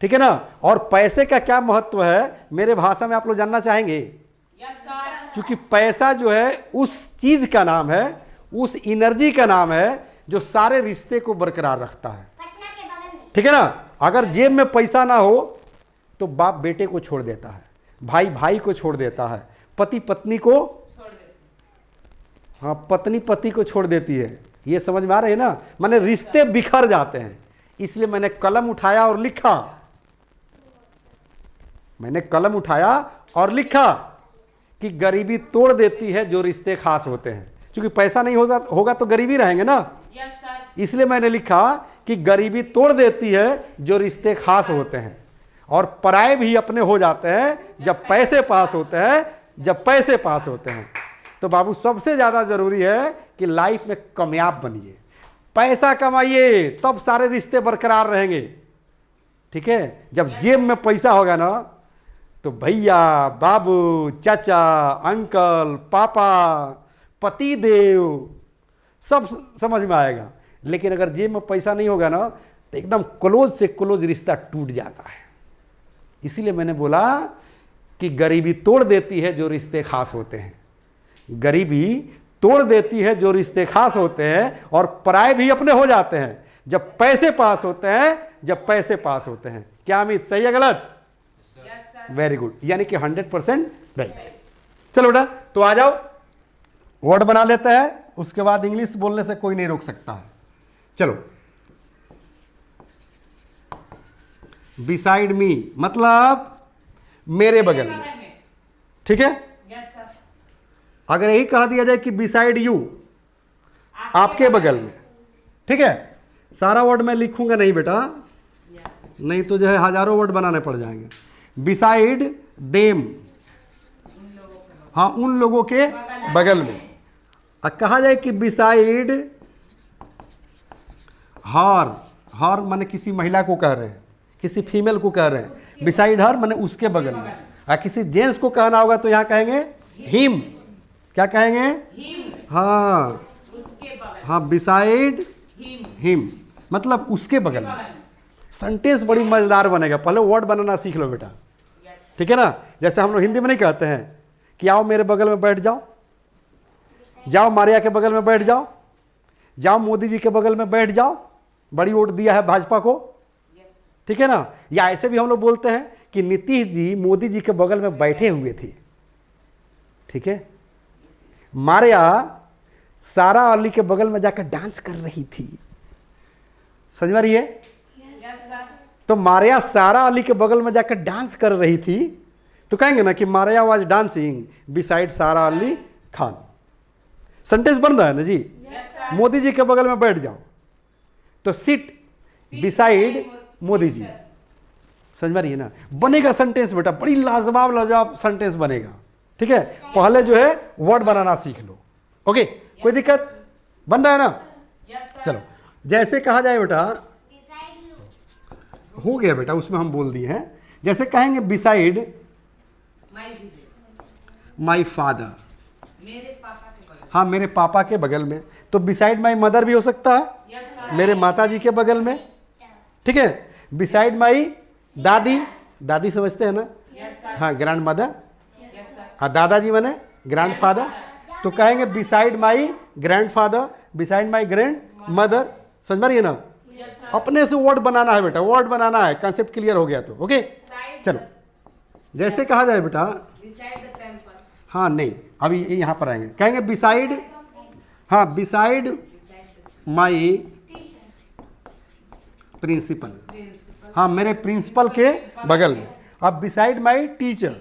ठीक है ना? और पैसे का क्या महत्व है मेरे भाषा में आप लोग जानना चाहेंगे? Yes, sir. क्योंकि पैसा जो है उस चीज का नाम है, उस एनर्जी का नाम है जो सारे रिश्ते को बरकरार रखता है। ठीक है ना? अगर जेब में पैसा ना हो तो बाप बेटे को छोड़ देता है, भाई भाई को छोड़ देता है, पति पत्नी को, छोड़ दे. हाँ पत्नी पति को छोड़ देती है। ये समझ में आ रहे हैं ना? माने रिश्ते बिखर जाते हैं। इसलिए मैंने कलम उठाया और लिखा, मैंने कलम उठाया और लिखा कि गरीबी तोड़ देती है जो रिश्ते खास होते हैं। क्योंकि पैसा नहीं होगा तो गरीबी रहेंगे ना। Yes, sir. इसलिए मैंने लिखा कि गरीबी तोड़ देती है जो रिश्ते खास होते हैं, और पराये भी अपने हो जाते हैं जब पैसे पास होते हैं, जब पैसे पास होते हैं। तो बाबू सबसे ज़्यादा ज़रूरी है कि लाइफ में कामयाब बनिए, पैसा कमाइए, तब सारे रिश्ते बरकरार रहेंगे। ठीक है? जब जेब में पैसा होगा ना, तो भैया, बाबू, चाचा, अंकल, पापा, पति देव सब समझ में आएगा। लेकिन अगर जेब में पैसा नहीं होगा ना, तो एकदम क्लोज से क्लोज रिश्ता टूट जाता है। इसीलिए मैंने बोला कि गरीबी तोड़ देती है जो रिश्ते खास होते हैं, गरीबी तोड़ देती है जो रिश्ते खास होते हैं, और पराये भी अपने हो जाते हैं जब पैसे पास होते हैं, जब पैसे पास होते हैं। क्या अमित, सही है गलत? Yes, sir. वेरी गुड, यानी कि 100% राइट। चलो बेटा, तो आ जाओ, वर्ड बना लेते हैं, उसके बाद इंग्लिश बोलने से कोई नहीं रोक सकता है। चलो, बिसाइड मी मतलब मेरे बगल में। बगल में. ठीक है? Yes, sir. अगर यही कहा दिया जाए कि बिसाइड यू, आपके बगल में। ठीक है? सारा वर्ड मैं लिखूंगा नहीं बेटा, Yes. नहीं तो जो है हजारों वर्ड बनाने पड़ जाएंगे। बिसाइड देम, हाँ उन लोगों के बगल में। और कहा जाए कि बिसाइड हर, हर माने किसी महिला को कह रहे हैं किसी फीमेल को कह रहे हैं, बिसाइड हर माने उसके बगल में। और किसी जेंट्स को कहना होगा तो यहाँ कहेंगे हिम। क्या कहेंगे? हाँ उसके बगल हाँ, बिसाइड हिम मतलब उसके बगल में। सेंटेंस बड़ी मजेदार बनेगा। पहले वर्ड बनाना सीख लो बेटा, ठीक है ना। जैसे हम लोग हिंदी में नहीं कहते हैं कि आओ मेरे बगल में बैठ जाओ, जाओ मारिया के बगल में बैठ जाओ, जाओ मोदी जी के बगल में बैठ जाओ, बड़ी वोट दिया है भाजपा को, ठीक है ना। या ऐसे भी हम लोग बोलते हैं कि नीतीश जी मोदी जी के बगल में बैठे हुए थे, ठीक है। मारिया सारा अली के बगल में जाकर डांस कर रही थी, समझ में रही है। तो मारिया सारा अली के बगल में जाकर डांस कर रही थी तो कहेंगे ना कि मारिया वाज डांसिंग बिसाइड सारा अली खान। सेंटेंस बन रहा है ना जी। मोदी जी के बगल में बैठ जाओ तो सिट बिसाइड मोदी जी, समझ में रही है ना। बनेगा सेंटेंस बेटा, बड़ी लाजवाब लाजवाब सेंटेंस बनेगा, ठीक है। पहले जो है वर्ड बनाना सीख लो, ओके। कोई दिक्कत? बन रहा है ना। चलो जैसे कहा जाए बेटा, हो गया बेटा, उसमें हम बोल दिए हैं। जैसे कहेंगे बिसाइड माई फादर, हाँ मेरे पापा के बगल में, तो बिसाइड माई मदर भी हो सकता है, मेरे माता जी के बगल में, ठीक है। बिसाइड माई दादी, दादी समझते हैं ना, हाँ ग्रैंड मदर, हाँ दादाजी माने ग्रैंड फादर, तो कहेंगे beside my grand father, beside my grand mother, समझ में रही है ना। अपने से वर्ड बनाना है बेटा, वर्ड बनाना है, कंसेप्ट क्लियर हो गया तो ओके। चलो जैसे कहा जाए बेटा, हाँ नहीं अभी यहाँ पर आएंगे, कहेंगे बिसाइड, हाँ बिसाइड माई प्रिंसिपल, हाँ मेरे प्रिंसिपल के बगल में। अब बिसाइड माई टीचर,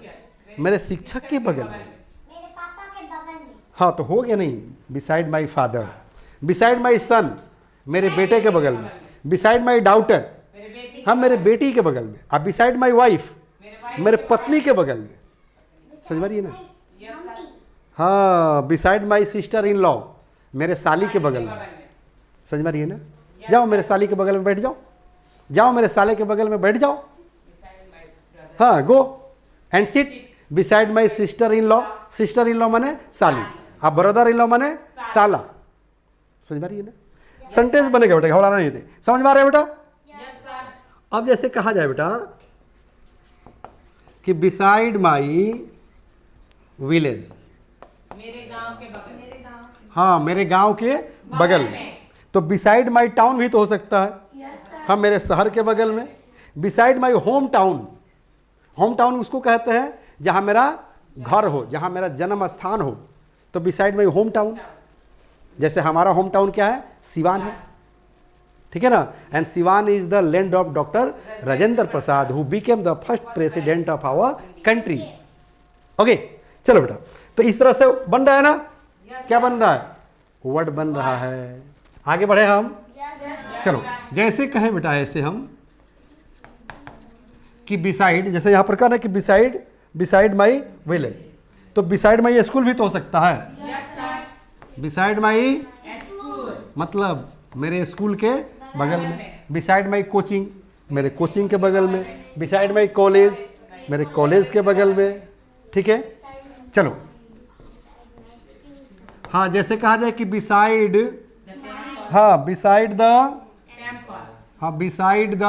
मेरे शिक्षक के बगल में, मेरे पापा के बगल में। हाँ तो हो गया नहीं। Beside my father, beside my son, मेरे बेटे के बगल में, बिसाइड माई डाउटर, हाँ मेरे बेटी के बगल में। अब बिसाइड माई वाइफ, मेरे पत्नी के बगल में, समझ में रही है ना। हाँ beside my sister in law, मेरे साली के बगल में, समझ में रही है ना। जाओ मेरे साली के बगल में बैठ जाओ, जाओ मेरे साले के बगल में बैठ जाओ, हाँ go and sit beside my sister in law, sister in law माने साली, अब ब्रदर इन लॉ माने साला, समझ में रही है ना। सेंटेंस बनेगा बेटा, घबराना नहीं थे, समझ में आ रहा है बेटा। अब जैसे कहा जाए बेटा कि बिसाइड माई विलेज, मेरे गांव के बगल में, हाँ मेरे गांव के बगल में, तो बिसाइड माई टाउन भी तो हो सकता है, हाँ मेरे शहर के बगल में। Beside my home town, home town उसको कहते हैं जहाँ मेरा घर हो, जहाँ मेरा जन्म स्थान हो, तो बिसाइड माई होम टाउन। जैसे हमारा होम टाउन क्या है, सिवान है, ठीक है ना। And Siwan is the land of doctor Rajendra Prasad who became the first president of our country, okay. चलो बेटा, तो इस तरह से बन रहा है ना। क्या बन रहा है, वर्ड बन रहा है। आगे बढ़े हम, चलो जैसे कहें बेटा ऐसे हम कि बिसाइड, जैसे यहाँ पर कहना है कि बिसाइड, बिसाइड माई विलेज, तो बिसाइड माई स्कूल भी तो हो सकता है। बिसाइड माई मतलब मेरे स्कूल के बगल में। बिसाइड माई कोचिंग, मेरे कोचिंग के बगल में। बिसाइड माई कॉलेज, मेरे कॉलेज के बगल में, ठीक है। चलो हाँ जैसे कहा जाए कि बिसाइड, हाँ बिसाइड द, हाँ बिसाइड द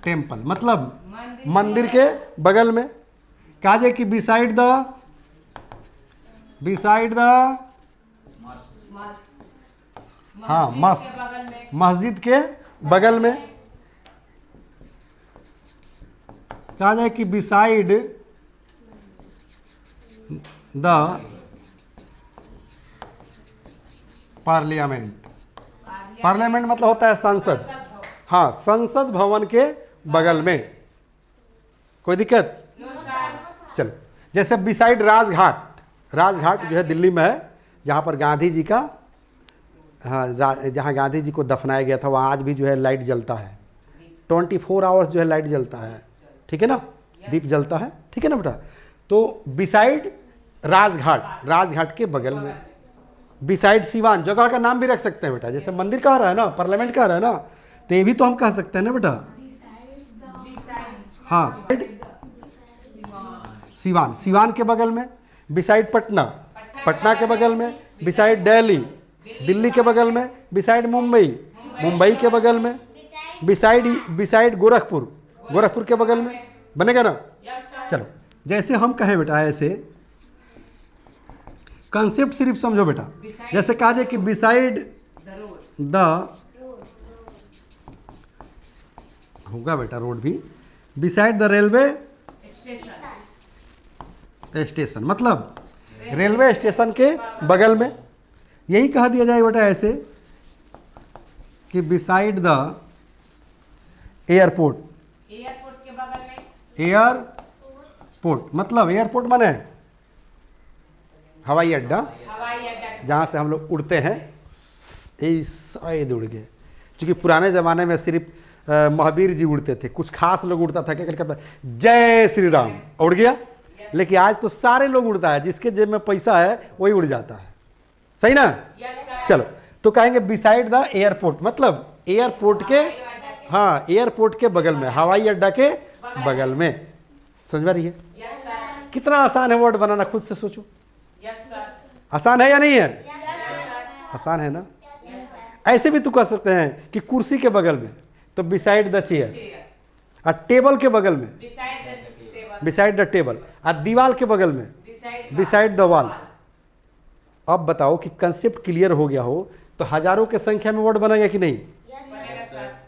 टेम्पल मतलब मंदिर के बगल में। कहा जाए कि बिसाइड द, बिसाइड द, हाँ मस्जिद, मस्जिद के बगल में। कहा जाए कि बिसाइड द पार्लियामेंट, पार्लियामेंट मतलब होता है संसद, हाँ संसद भवन के बगल में। कोई दिक्कत? चलो जैसे बिसाइड राजघाट, राजघाट जो है दिल्ली में है, जहाँ पर गांधी जी का, हाँ जहाँ गांधी जी को दफनाया गया था, वहाँ आज भी जो है लाइट जलता है, 24 आवर्स जो है लाइट जलता है, ठीक है ना, दीप जलता है, ठीक है ना बेटा। तो बिसाइड राजघाट, राजघाट के बगल में, बिसाइड सिवान, जगह का नाम भी रख सकते हैं बेटा, जैसे मंदिर कह रहा है ना, पार्लियामेंट कह रहा है ना, तो ये भी तो हम कह सकते हैं ना बेटा। हाँ, सिवान, सिवान के बगल में, बिसाइड पटना, पटना के बगल में, बिसाइड दिल्ली, दिल्ली के बगल में, बिसाइड मुंबई, मुंबई के बगल में, बिसाइड गोरखपुर, गोरखपुर के बगल में, बनेगा ना। चलो, जैसे हम कहें बेटा, ऐसे कंसेप्ट सिर्फ समझो बेटा। जैसे कहा जाए कि बिसाइड द, होगा बेटा रोड भी, बिसाइड द रेलवे स्टेशन, मतलब रेलवे स्टेशन के बगल में। यही कह दिया जाए बेटा ऐसे कि बिसाइड द एयरपोर्ट, एयरपोर्ट के बगल में, एयरपोर्ट मतलब एयरपोर्ट माने हवाई अड्डा, हवाई अड्डा, जहाँ से हम लोग उड़ते हैं, शायद उड़ गए, क्योंकि पुराने ज़माने में सिर्फ महावीर जी उड़ते थे, कुछ खास लोग उड़ता था, क्या कहता जय श्री राम, उड़ गया। लेकिन आज तो सारे लोग उड़ता है, जिसके जेब में पैसा है वही उड़ जाता है, सही ना। चलो, तो कहेंगे बिसाइड द एयरपोर्ट मतलब एयरपोर्ट के, हाँ एयरपोर्ट के बगल में, हवाई अड्डा के बगल में। समझ में रही है? कितना आसान है वर्ड बनाना, खुद से सोचो। आसान है या नहीं है? आसान है ना। ऐसे भी तो कह सकते हैं कि कुर्सी के बगल में, तो बिसाइड द चेयर, और टेबल के बगल में, बिसाइड द टेबल, और दीवार के बगल में, बिसाइड द वॉल। अब बताओ कि कंसेप्ट क्लियर हो गया हो तो हजारों के संख्या में वर्ड बनेगा कि नहीं?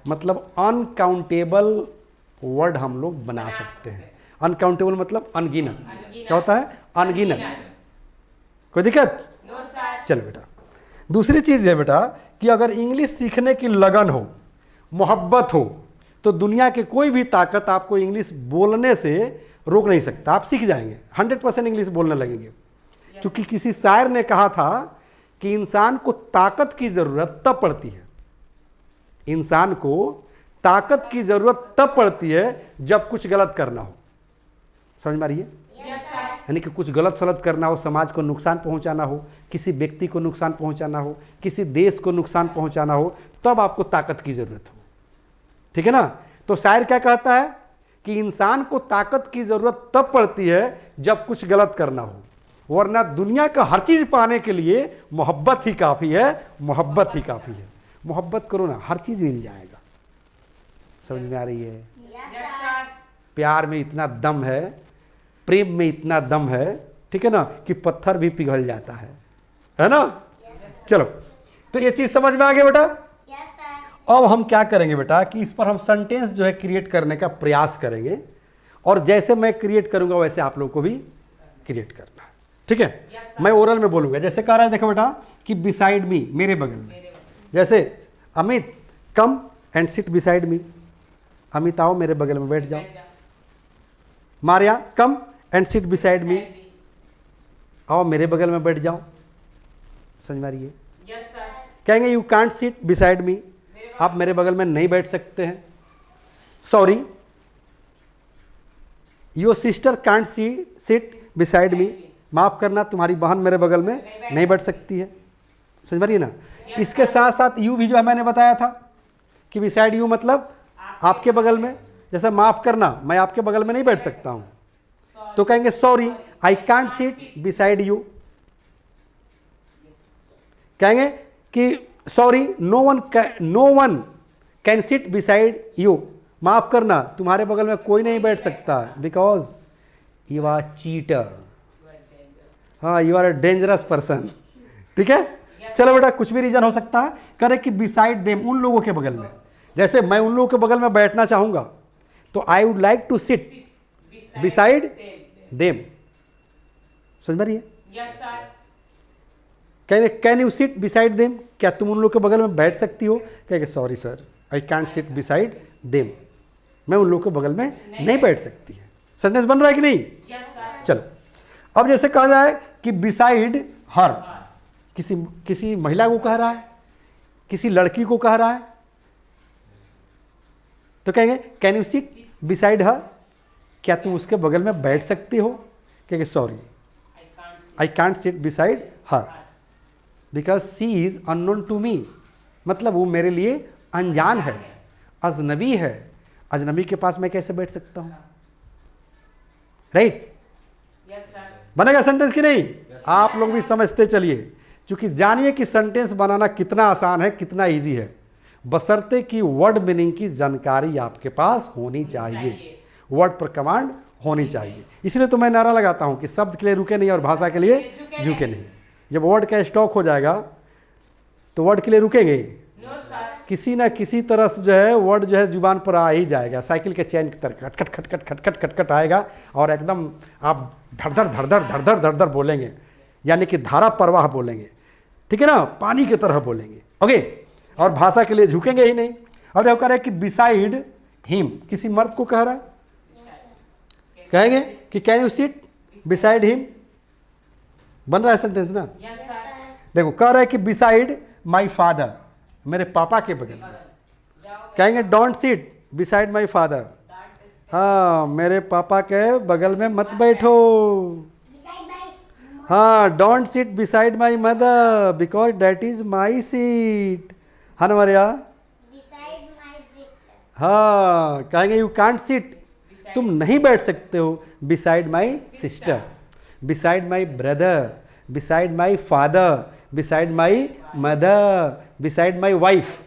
मतलब अनकाउंटेबल वर्ड हम लोग बना सकते हैं। अनकाउंटेबल मतलब अनगिनत। क्या होता है? अनगिनत। कोई दिक्कत? चलो बेटा, दूसरी चीज़ है बेटा कि अगर इंग्लिश सीखने की लगन हो, मोहब्बत हो, तो दुनिया के कोई भी ताकत आपको इंग्लिश बोलने से रोक नहीं सकता। आप सीख जाएंगे, 100% इंग्लिश बोलने लगेंगे। क्योंकि किसी शायर ने कहा था कि इंसान को ताकत की ज़रूरत तब पड़ती है, इंसान को ताकत की ज़रूरत तब पड़ती है जब कुछ गलत करना हो। समझ में आ रही है? यानी कि कुछ गलत सलत करना हो, समाज को नुकसान पहुंचाना हो, किसी व्यक्ति को नुकसान पहुंचाना हो, किसी देश को नुकसान पहुंचाना हो, तब आपको ताकत की ज़रूरत हो। ठीक है ना। तो शायर क्या कहता है कि इंसान को ताकत की ज़रूरत तब पड़ती है जब कुछ गलत करना हो, वरना दुनिया का हर चीज़ पाने के लिए मोहब्बत ही काफ़ी है, मोहब्बत ही काफ़ी है। मोहब्बत करो ना, हर चीज़ मिल जाएगा। समझ में आ रही है? प्यार में इतना दम है, प्रेम में इतना दम है, ठीक है ना, कि पत्थर भी पिघल जाता है ना। चलो, तो ये चीज़ समझ में आ गया बेटा। अब हम क्या करेंगे बेटा कि इस पर हम सेंटेंस जो है क्रिएट करने का प्रयास करेंगे, और जैसे मैं क्रिएट करूंगा वैसे आप लोगों को भी क्रिएट करना है। ठीक है। मैं ओरल में बोलूंगा। जैसे कह रहा है, देखो बेटा कि बिसाइड मी, मेरे बगल में। जैसे Amit come and sit beside me, Amit आओ मेरे बगल में बैठ जाओ। Maria come and sit beside me, आओ मेरे बगल में बैठ जाओ। समझ में आ रही है? कहेंगे you can't sit beside me, आप मेरे बगल में नहीं बैठ सकते हैं। Sorry, your sister can't sit beside me, माफ़ करना तुम्हारी बहन मेरे बगल में नहीं बैठ सकती है। समझ में आ रही है ना। इसके साथ साथ यू भी जो है मैंने बताया था कि बिसाइड यू मतलब आपके बगल में। जैसे माफ़ करना, मैं आपके बगल में नहीं बैठ सकता हूँ, तो कहेंगे sorry I can't sit beside you. कहेंगे कि sorry no one can sit beside you, माफ़ करना तुम्हारे बगल में कोई नहीं बैठ सकता, बिकॉज यू आर चीटर। हाँ, you are a dangerous person. ठीक है। चलो बेटा, कुछ भी रीज़न हो सकता है। करे कि बिसाइड देम, उन लोगों के बगल में। जैसे मैं उन लोगों के बगल में बैठना चाहूँगा, तो I would like to sit beside them. समझ में रही है? Can you sit beside them, क्या तुम उन लोग के बगल में बैठ सकती हो? कहेंगे sorry sir I can't sit beside them, मैं उन लोग के बगल में नहीं बैठ सकती है। सेंटेंस बन रहा है कि नहीं? चलो, अब जैसे कहा जाए कि बिसाइड हर, किसी महिला को कह रहा है, किसी लड़की को कह रहा है, तो कहेंगे can you sit beside her, क्या तुम उसके बगल में बैठ सकती हो? कहेंगे sorry I can't sit beside her. Because she is unknown to me, मतलब वो मेरे लिए अनजान है, अजनबी है। अजनबी के पास मैं कैसे बैठ सकता हूँ? राइट? Yes sir. बनेगा सेंटेंस कि नहीं? आप लोग भी समझते चलिए, क्योंकि जानिए कि सेंटेंस बनाना कितना आसान है, कितना इजी है, बशर्ते कि वर्ड मीनिंग की जानकारी आपके पास होनी चाहिए, वर्ड पर कमांड होनी चाहिए। इसलिए तो मैं नारा लगाता हूं कि शब्द के लिए रुके नहीं और भाषा के लिए झुके नहीं। जब वर्ड का स्टॉक हो जाएगा तो वर्ड के लिए रुकेंगे? No sir. किसी ना किसी तरह से जो है वर्ड जो है जुबान पर आ ही जाएगा, साइकिल के चैन की तरह खटखट खटखट खटखट खटखट आएगा और एकदम आप धड़धड़ धड़धड़ धड़धड़ धड़धड़ बोलेंगे, यानी कि धारा प्रवाह बोलेंगे, ठीक है ना, पानी की तरह बोलेंगे। ओके, और भाषा के लिए झुकेंगे ही नहीं। और देखो कह रहा है कि बिसाइड हिम, किसी मर्द को कह रहा है, कहेंगे कि can you sit beside him, बन रहा है सेंटेंस ना? Yes sir. देखो कह रहा है कि बिसाइड माय फादर, मेरे पापा के बगल में, कहेंगे don't sit beside my father, हाँ मेरे पापा के बगल में मत बैठो। Beside my हाँ, don't sit beside my mother because that is my seat, हाँ ना मरिया? beside my seat. हाँ, कहेंगे यू कांट सिट, तुम नहीं बैठ सकते हो beside my sister, beside my brother, beside my father, beside my mother, beside my wife.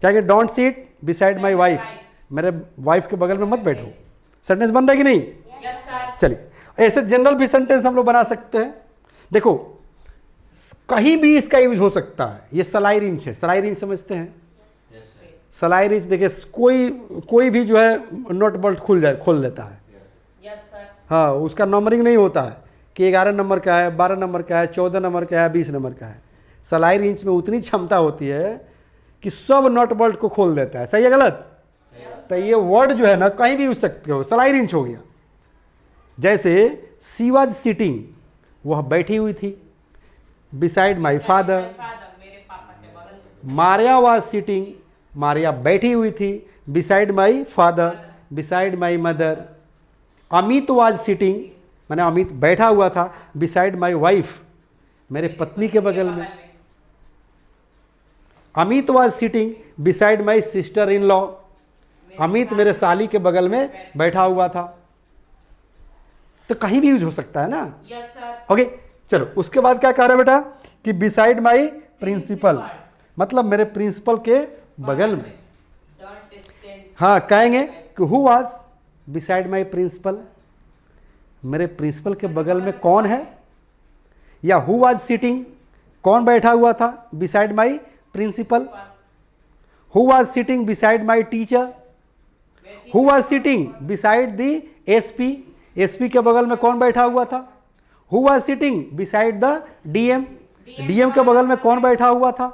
कहेंगे don't sit beside my wife, मेरे वाइफ के बगल में मत बैठो। सेंटेंस बन रहा है कि नहीं? Yes sir. चलिए, ऐसे जनरल भी सेंटेंस हम लोग बना सकते हैं। देखो कहीं भी इसका यूज हो सकता है। ये सलाई रिंच है, सलाई रिंच समझते हैं? सलाई रिंच देखिए, कोई भी जो है नोट बोल्ट खोल देता है। Yes sir. हाँ, उसका नंबरिंग नहीं होता है कि 11 नंबर का है, 12 नंबर का है, 14 नंबर का है, 20 नंबर का है। सलाई रिंच में उतनी क्षमता होती है कि सब नट बोल्ट को खोल देता है। सही है गलत? तो ये वर्ड जो है ना कहीं भी यूज सकते हो, सलाई रिंच हो गया। जैसे शी वॉज सिटिंग, वह बैठी हुई थी, बिसाइड माई फादर। फादर मेरे पापा के बगल में। मारिया वॉज सिटिंग, मारिया बैठी हुई थी, beside my father, beside my mother. Amit was sitting, मैंने अमित बैठा हुआ था, बिसाइड माई वाइफ, मेरे पत्नी के बगल में। Amit was sitting beside my sister in law, Amit मेरे साली के बगल में बैठा हुआ था। तो कहीं भी यूज हो सकता है ना? Yes sir. ओके, चलो उसके बाद क्या कह रहा है बेटा कि बिसाइड माई प्रिंसिपल, मतलब मेरे प्रिंसिपल के बगल में। Don't stand. हाँ, कहेंगे कि who was beside my principal, मेरे प्रिंसिपल के बगल में कौन है। या हु वाज सिटिंग, कौन बैठा हुआ था beside my principal. Who was sitting beside my teacher, who was sitting beside the SP, SP के बगल में कौन बैठा हुआ था। Who was sitting beside the DM, DM के बगल में कौन बैठा हुआ था।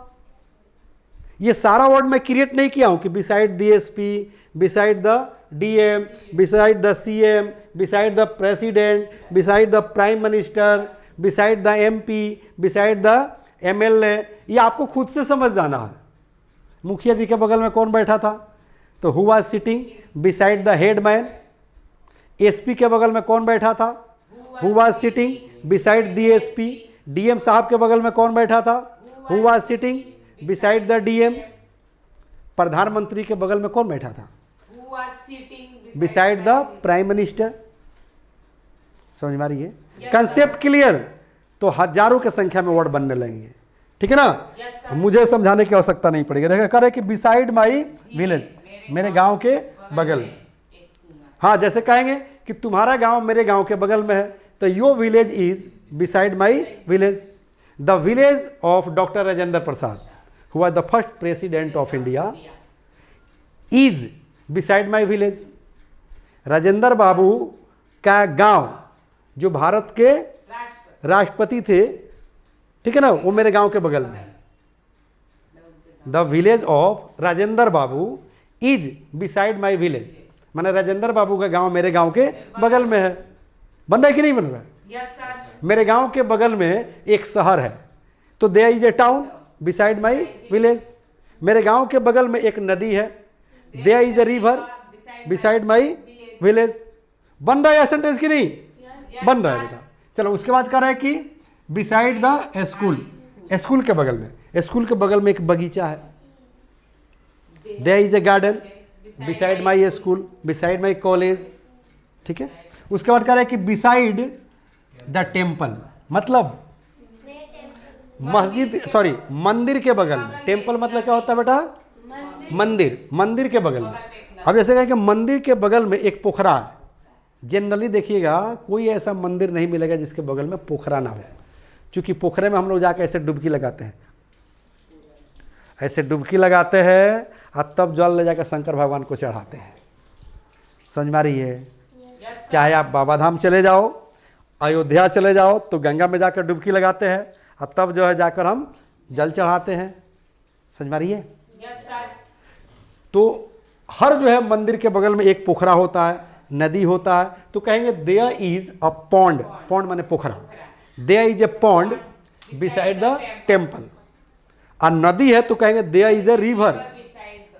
ये सारा वर्ड मैं क्रिएट नहीं किया हूं कि beside the SP, beside the DM, beside the CM, beside the president, beside the prime minister, beside the MP, beside the MLA. ये आपको खुद से समझ जाना है। मुखिया जी के बगल में कौन बैठा था, तो who was sitting beside the head man. SP के बगल में कौन बैठा था, who was sitting beside the SP. DM साहब के बगल में कौन बैठा था, who was sitting beside the DM. प्रधानमंत्री के बगल में कौन बैठा था, Who was sitting beside the prime minister. समझ में आ रही है? Concept clear? तो हजारों की संख्या में वर्ड बनने लगेंगे, ठीक है ना? Yes, sir. मुझे समझाने की आवश्यकता नहीं पड़ेगी। देखा करे कि बिसाइड माई विलेज, मेरे गांव के बगल में। हाँ, जैसे कहेंगे कि तुम्हारा गांव मेरे गांव के बगल में है, तो your village is beside my village. The village of doctor Rajendra Prasad, who was the first president of India, is beside my village. Rajendra Babu का गांव, जो भारत के राष्ट्रपति थे, ठीक है ना, वो मेरे गांव के बगल में। The village of Rajendra Babu is beside my village, माने राजेंद्र बाबू का गांव मेरे गांव के बगल में है। बन रहा है कि नहीं बन रहा है? Yes, sir. मेरे गांव के बगल में एक शहर है, तो there is a town beside my village. मेरे गांव के बगल में एक नदी है, there is a river beside my village. बन रहा है सेंटेंस कि नहीं? बन रहा है बेटा। चलो उसके बाद कह रहा है कि बिसाइड द स्कूल, स्कूल के बगल में, स्कूल के बगल में एक बगीचा है। There is a garden beside my school, beside my college. ठीक है, उसके बाद कह रहा है कि बिसाइड द टेम्पल, मतलब मस्जिद, सॉरी मंदिर के बगल में। टेम्पल मतलब क्या होता है बेटा? मंदिर, मंदिर के बगल में। अब जैसे कहें कि मंदिर के बगल में एक पोखरा है। जनरली देखिएगा कोई ऐसा मंदिर नहीं मिलेगा जिसके बगल में पोखरा ना हो, क्योंकि पोखरे में हम लोग जाकर ऐसे डुबकी लगाते हैं, ऐसे डुबकी लगाते हैं और तब जल ले जाकर शंकर भगवान को चढ़ाते हैं। समझ में आ रही है? चाहे आप बाबा धाम चले जाओ, अयोध्या चले जाओ, तो गंगा में जाकर डुबकी लगाते हैं और तब जो है जाकर हम जल चढ़ाते हैं। समझ में आ रही है? तो हर जो है मंदिर के बगल में एक पोखरा होता है, नदी होता है। तो कहेंगे there is a pond, pond माने पोखरा, there is a pond beside the temple. और नदी है तो कहेंगे देयर इज ए रिवर,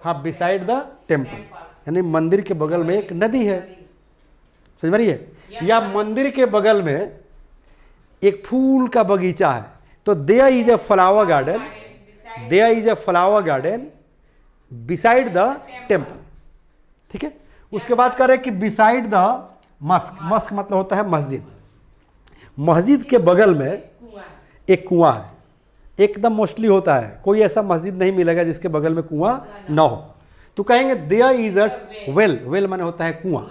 हाँ बिसाइड द टेम्पल, यानी मंदिर के बगल में एक नदी है। समझ में रही है? या मंदिर के बगल में एक फूल का बगीचा है, तो there is a flower garden, there is a flower garden beside the temple. ठीक है, उसके बाद कह रहे कि बिसाइड द मस्क, मस्क मतलब होता है मस्जिद। मस्जिद के बगल में एक कुआं है, एकदम मोस्टली होता है, कोई ऐसा मस्जिद नहीं मिलेगा जिसके बगल में कुआं ना हो। तो कहेंगे there is a well, well माने होता है कुआं,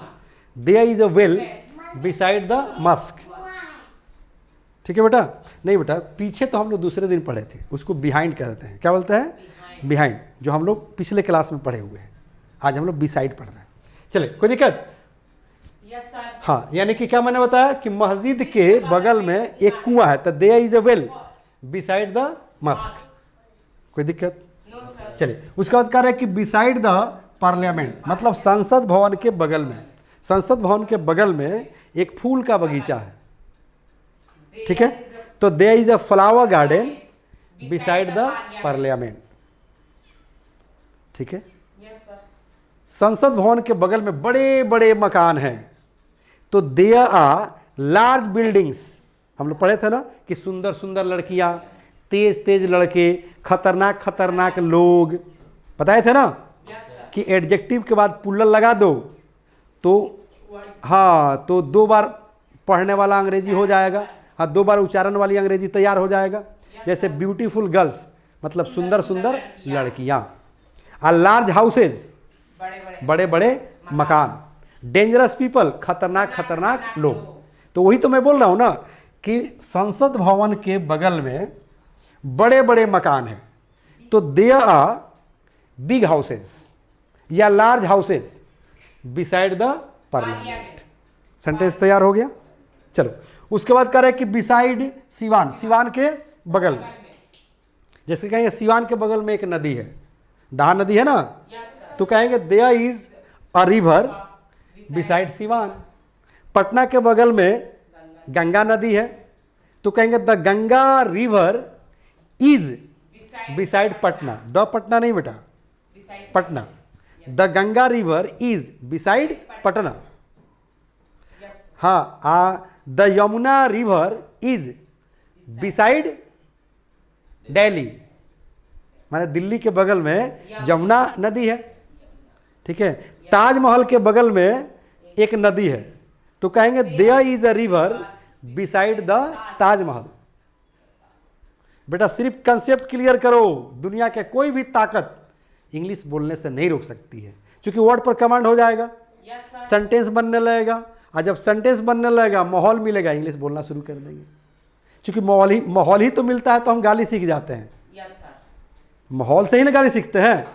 there is a well beside the mosque. ठीक है बेटा? नहीं बेटा, पीछे तो हम लोग दूसरे दिन पढ़े थे, उसको बिहाइंड कहते हैं। क्या बोलते हैं? बिहाइंड, जो हम लोग पिछले क्लास में पढ़े हुए हैं। आज हम लोग बिसाइड पढ़ रहे हैं। चले, कोई दिक्कत? हाँ, यानी कि क्या मैंने बताया कि मस्जिद के बगल में एक कुआं है, तो there is a well beside the mosque. कोई दिक्कत? चलिए, उसके बाद कह रहे हैं कि बिसाइड द पार्लियामेंट, मतलब संसद भवन के बगल में, संसद भवन के बगल में एक फूल का बगीचा है। ठीक है, तो there is a flower garden beside the parliament. ठीक है, संसद भवन के बगल में बड़े बड़े मकान हैं, तो देयर आर लार्ज बिल्डिंग्स। हम लोग पढ़े थे ना कि सुंदर सुंदर लड़कियां, तेज तेज लड़के, खतरनाक खतरनाक लोग, बताए थे ना कि एडजेक्टिव के बाद पुल्लर लगा दो तो हाँ, तो 2 बार पढ़ने वाला अंग्रेजी हो जाएगा, हाँ 2 बार उच्चारण वाली अंग्रेजी तैयार हो जाएगा। जैसे ब्यूटीफुल गर्ल्स मतलब सुंदर सुंदर लड़कियां, और लार्ज हाउसेज बड़े बड़े मकान, डेंजरस पीपल खतरनाक खतरनाक लोग। तो वही तो मैं बोल रहा हूं ना कि संसद भवन के बगल में बड़े बड़े मकान हैं, तो देयर आर बिग हाउसेज या large houses beside the parliament. Sentence तैयार हो गया? चलो, उसके बाद कह रहे हैं कि बिसाइड सिवान, सिवान के बगल में, जैसे कहेंगे सिवान के बगल में एक नदी है, दहा नदी है ना, तो कहेंगे there is a river beside Siwan. Patna के बगल में गंगा नदी है, तो कहेंगे the Ganga river is beside Patna. The Patna नहीं बेटा, Patna, the Ganga river is beside Patna. हाँ, the Yamuna river is beside Delhi, माने दिल्ली के बगल में यमुना नदी है। ठीक है, ताजमहल के बगल में एक नदी है, तो कहेंगे there is a river beside the Taj Mahal. बेटा सिर्फ कंसेप्ट क्लियर करो, दुनिया के कोई भी ताकत इंग्लिश बोलने से नहीं रोक सकती है, क्योंकि वर्ड पर कमांड हो जाएगा, सेंटेंस बनने लगेगा, और जब सेंटेंस बनने लगेगा माहौल मिलेगा, इंग्लिश बोलना शुरू कर देंगे। क्योंकि माहौल ही तो मिलता है तो हम गाली सीख जाते हैं। माहौल से ही ना गाली सीखते हैं,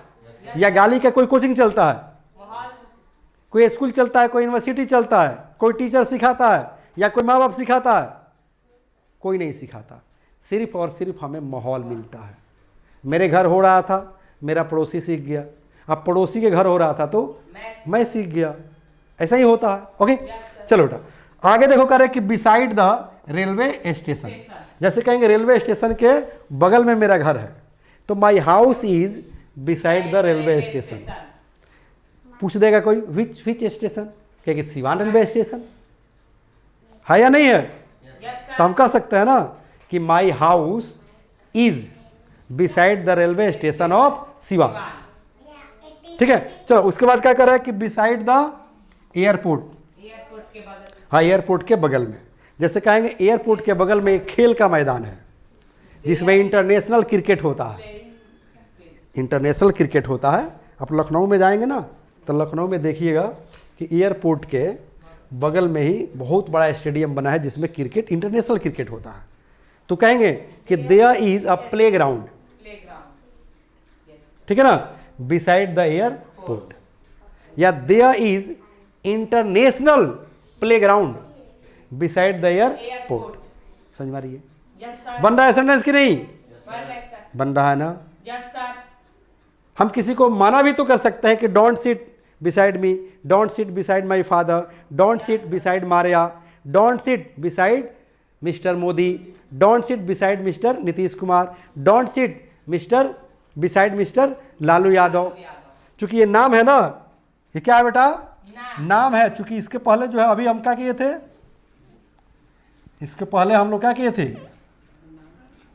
या गाली का कोई कोचिंग चलता है, कोई स्कूल चलता है, कोई यूनिवर्सिटी चलता है, कोई टीचर सिखाता है, या कोई माँ बाप सिखाता है? कोई नहीं सिखाता, सिर्फ और सिर्फ हमें माहौल मिलता है। मेरे घर हो रहा था, मेरा पड़ोसी सीख गया, अब पड़ोसी के घर हो रहा था तो मैं सीख गया, ऐसा ही होता है। ओके, चलो बेटा आगे देखो, कह रहे कि बिसाइड द रेलवे स्टेशन। जैसे कहेंगे रेलवे स्टेशन के बगल में मेरा घर है, तो my house is beside the railway station. पूछ देगा कोई विच स्टेशन, कहेंगे सिवान रेलवे स्टेशन है या नहीं है? तो हम कह सकते हैं ना कि my house is beside the railway station of Siwan. Yeah, ठीक है, चलो उसके बाद क्या कर रहा है कि बिसाइड द एयरपोर्ट। एयरपोर्ट के बगल हाँ, एयरपोर्ट के बगल में। जैसे कहेंगे एयरपोर्ट के बगल में एक खेल का मैदान है जिसमें इंटरनेशनल क्रिकेट होता है। इंटरनेशनल क्रिकेट होता है। आप लखनऊ में जाएंगे ना तो लखनऊ में देखिएगा कि एयरपोर्ट के बगल में ही बहुत बड़ा स्टेडियम बना है जिसमें क्रिकेट, इंटरनेशनल क्रिकेट होता है। तो कहेंगे कि there is a playground, playground. Yes. ठीक है ना, बिसाइड द एयरपोर्ट, या there is international playground beside the airport. समझ में आ रही है? Yes sir. बन रहा है सेंटेंस कि नहीं? सर। बन रहा है ना। Yes sir. हम किसी को माना भी तो कर सकते हैं कि don't sit beside me, don't sit beside my father, don't sit beside Maria, don't sit beside mister Modi, don't sit beside mister Nitish Kumar, don't sit mister beside mister Lalu Yadav. चूंकि ये नाम है ना, ये क्या है बेटा? नाम है। चूंकि इसके पहले जो है, अभी हम क्या किए थे, इसके पहले हम लोग क्या किए थे,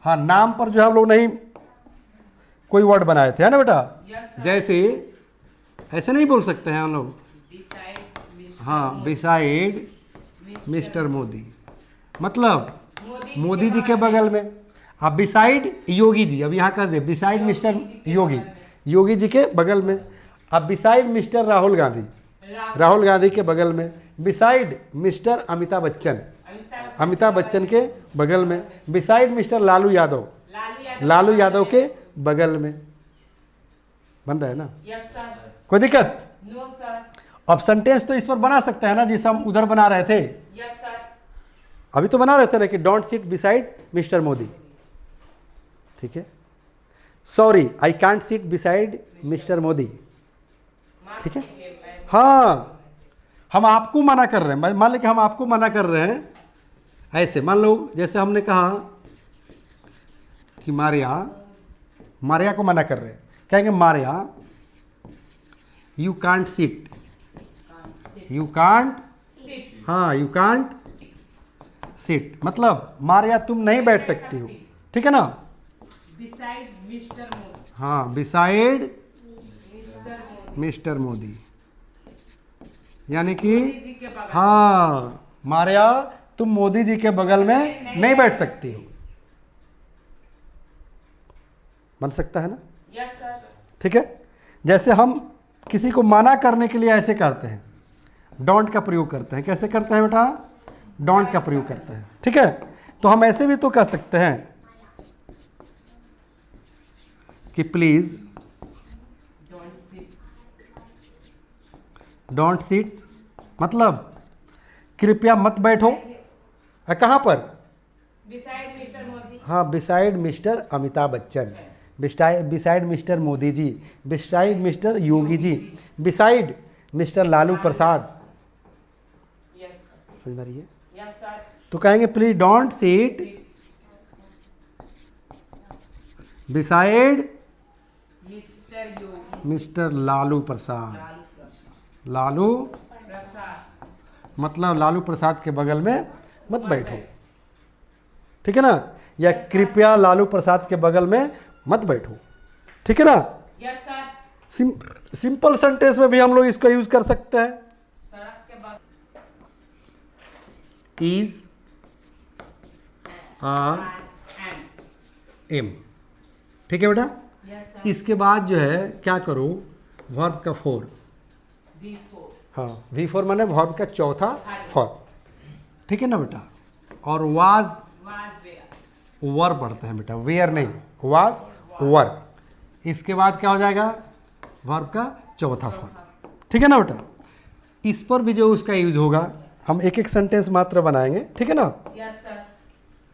हाँ, नाम पर जो है हम लोग नहीं कोई वर्ड बनाए थे, है ना बेटा? जैसे ऐसे नहीं बोल सकते हैं हम लोग, हाँ, बिसाइड मिस्टर मोदी, मतलब मोदी जी के बगल में। अब बिसाइड योगी जी, अब यहाँ कर दे बिसाइड मिस्टर योगी, योगी जी के बगल में। अब बिसाइड मिस्टर राहुल गांधी, राहुल गांधी के बगल में। बिसाइड मिस्टर अमिताभ बच्चन, अमिताभ बच्चन के बगल में। बिसाइड मिस्टर लालू यादव, लालू यादव के बगल में। बन रहा है ना? Yes sir. कोई दिक्कत? No sir. अब सेंटेंस तो इस पर बना सकते हैं ना, जिसे हम उधर बना रहे थे। Yes sir. अभी तो बना रहे थे ना कि don't sit beside mister Modi, ठीक है। Sorry, I can't sit beside mister Modi, ठीक है। हाँ, हम आपको मना कर रहे हैं, मान लो कि हम आपको मना कर रहे हैं। ऐसे मान लो, जैसे हमने कहा कि मारिया, मारिया को मना कर रहे हैं, कहेंगे Maria you can't sit, you can't, हाँ, यू कांट सिट, मतलब मारिया तुम नहीं बैठ सकती हो, ठीक है ना। Beside mister Modi. हाँ, बिसाइड मिस्टर मोदी, यानी कि हाँ, मारिया तुम मोदी जी के बगल में नहीं बैठ सकती हो। बन सकता है ना? Yes sir. ठीक है। जैसे हम किसी को मना करने के लिए ऐसे करते हैं, डोंट का प्रयोग करते हैं। कैसे करते हैं बेटा? डोंट का प्रयोग करते हैं, ठीक है। तो हम ऐसे भी तो कर सकते हैं कि प्लीज डोंट सिट, मतलब कृपया मत बैठो। कहाँ पर? Beside mister Modi. हाँ, beside mister Amitabh Bachchan, beside mister Modi ji, beside mister Yogi ji, beside mister Lalu Prasad. Yes sir. समझ में आ रही है? Yes sir. तो कहेंगे please don't sit beside mister Yogi mister Lalu Prasad. Lalu Prasad. मतलब लालू प्रसाद के बगल में मत बैठो, ठीक है ना। या कृपया लालू प्रसाद के बगल में मत बैठो, ठीक है ना। Yes sir. सिंपल सेंटेंस में भी हम लोग इसको यूज कर सकते हैं। सड़क के बगल इज आर एम, ठीक है बेटा। Yes sir. इसके बाद जो है क्या करो, वर्ब का फॉर्म। बिफोर। हाँ, वी फॉर माने वर्ब का चौथा फॉर्म, ठीक है ना बेटा। और वाज वाज वेयर। वर पढ़ते हैं बेटा, वेयर नहीं, वाज वर। इसके बाद क्या हो जाएगा? वर्ब का चौथा फॉर्म, ठीक है ना बेटा। इस पर भी जो उसका यूज होगा, हम एक एक सेंटेंस मात्र बनाएंगे, ठीक है ना। Yes sir.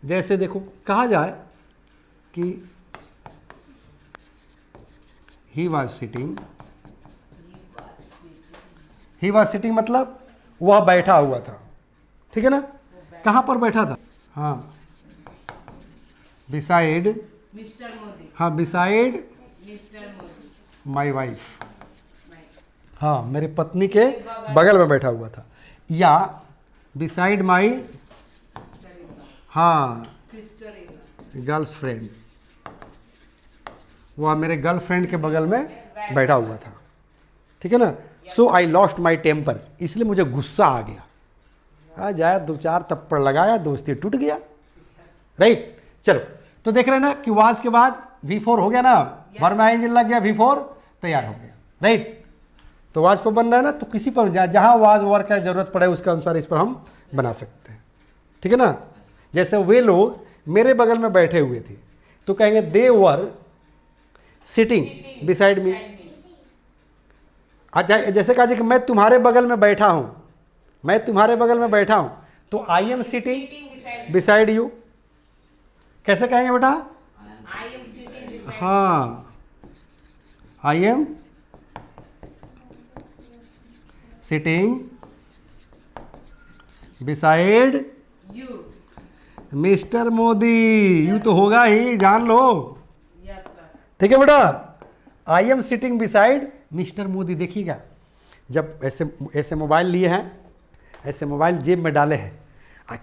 जैसे देखो, कहा जाए कि he was sitting, he was sitting मतलब वह बैठा हुआ था, ठीक है ना। कहाँ पर बैठा था? हाँ, बिसाइड, मिस्टर मोदी। हाँ, beside mister Modi. My wife, हाँ, मेरे पत्नी के बगल में बैठा हुआ था। या बिसाइड माई, हाँ, सिस्टर इन गर्ल्स फ्रेंड, वह मेरे गर्लफ्रेंड के बगल में बैठा हुआ था, ठीक है ना। सो आई लॉस्ट माई टेम्पर, इसलिए मुझे गुस्सा आ गया, आ जाए 2-4 थप्पड़ लगाया, दोस्ती टूट गया, राइट। चलो, तो देख रहे हैं ना कि वाज के बाद V4 हो गया ना, वर्ब में आईएनजी लग गया, V4 तैयार हो गया, राइट। तो वाज पर बन रहा है ना, तो किसी पर जहाँ वाज वर्क का जरूरत पड़े उसके अनुसार इस पर हम बना सकते हैं, ठीक है ना। जैसे वे लोग मेरे बगल में बैठे हुए थे, तो कहेंगे दे वर सिटिंग बिसाइड मी। अच्छा, जैसे कहा जी कि मैं तुम्हारे बगल में बैठा हूँ, मैं तुम्हारे बगल में बैठा हूँ, तो I am sitting beside you. कैसे कहेंगे बेटा? I am sitting beside हाँ, I am sitting beside you. Mister Modi. You तो होगा ही, जान लो, Yes, sir. ठीक है बेटा। I am sitting beside mister Modi. देखिएगा, जब ऐसे ऐसे मोबाइल लिए हैं, ऐसे मोबाइल जेब में डाले हैं,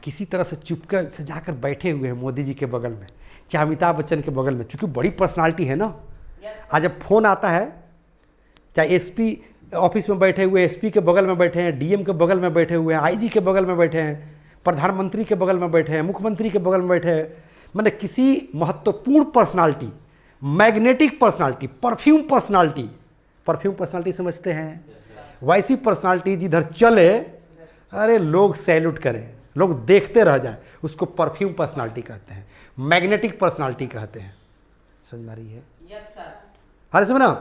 किसी तरह से चुपकर से जाकर बैठे हुए हैं मोदी जी के बगल में, चाहे अमिताभ बच्चन के बगल में, क्योंकि बड़ी पर्सनालिटी है ना। Yes, आज जब फ़ोन आता है, चाहे एसपी ऑफिस में बैठे हुए, एसपी के बगल में बैठे हैं, डीएम के बगल में बैठे हुए हैं, आईजी के बगल में बैठे हैं, प्रधानमंत्री के बगल में बैठे हैं, मुख्यमंत्री के बगल में बैठे हैं, मतलब किसी महत्वपूर्ण personality, magnetic personality, perfume personality समझते हैं, वैसी पर्सनालिटी जिधर चले, अरे लोग सैल्यूट करें, लोग देखते रह जाए, उसको परफ्यूम पर्सनालिटी कहते हैं, मैग्नेटिक पर्सनालिटी कहते हैं। समझ में आ रही है? yes, sir. अरे समझ ना,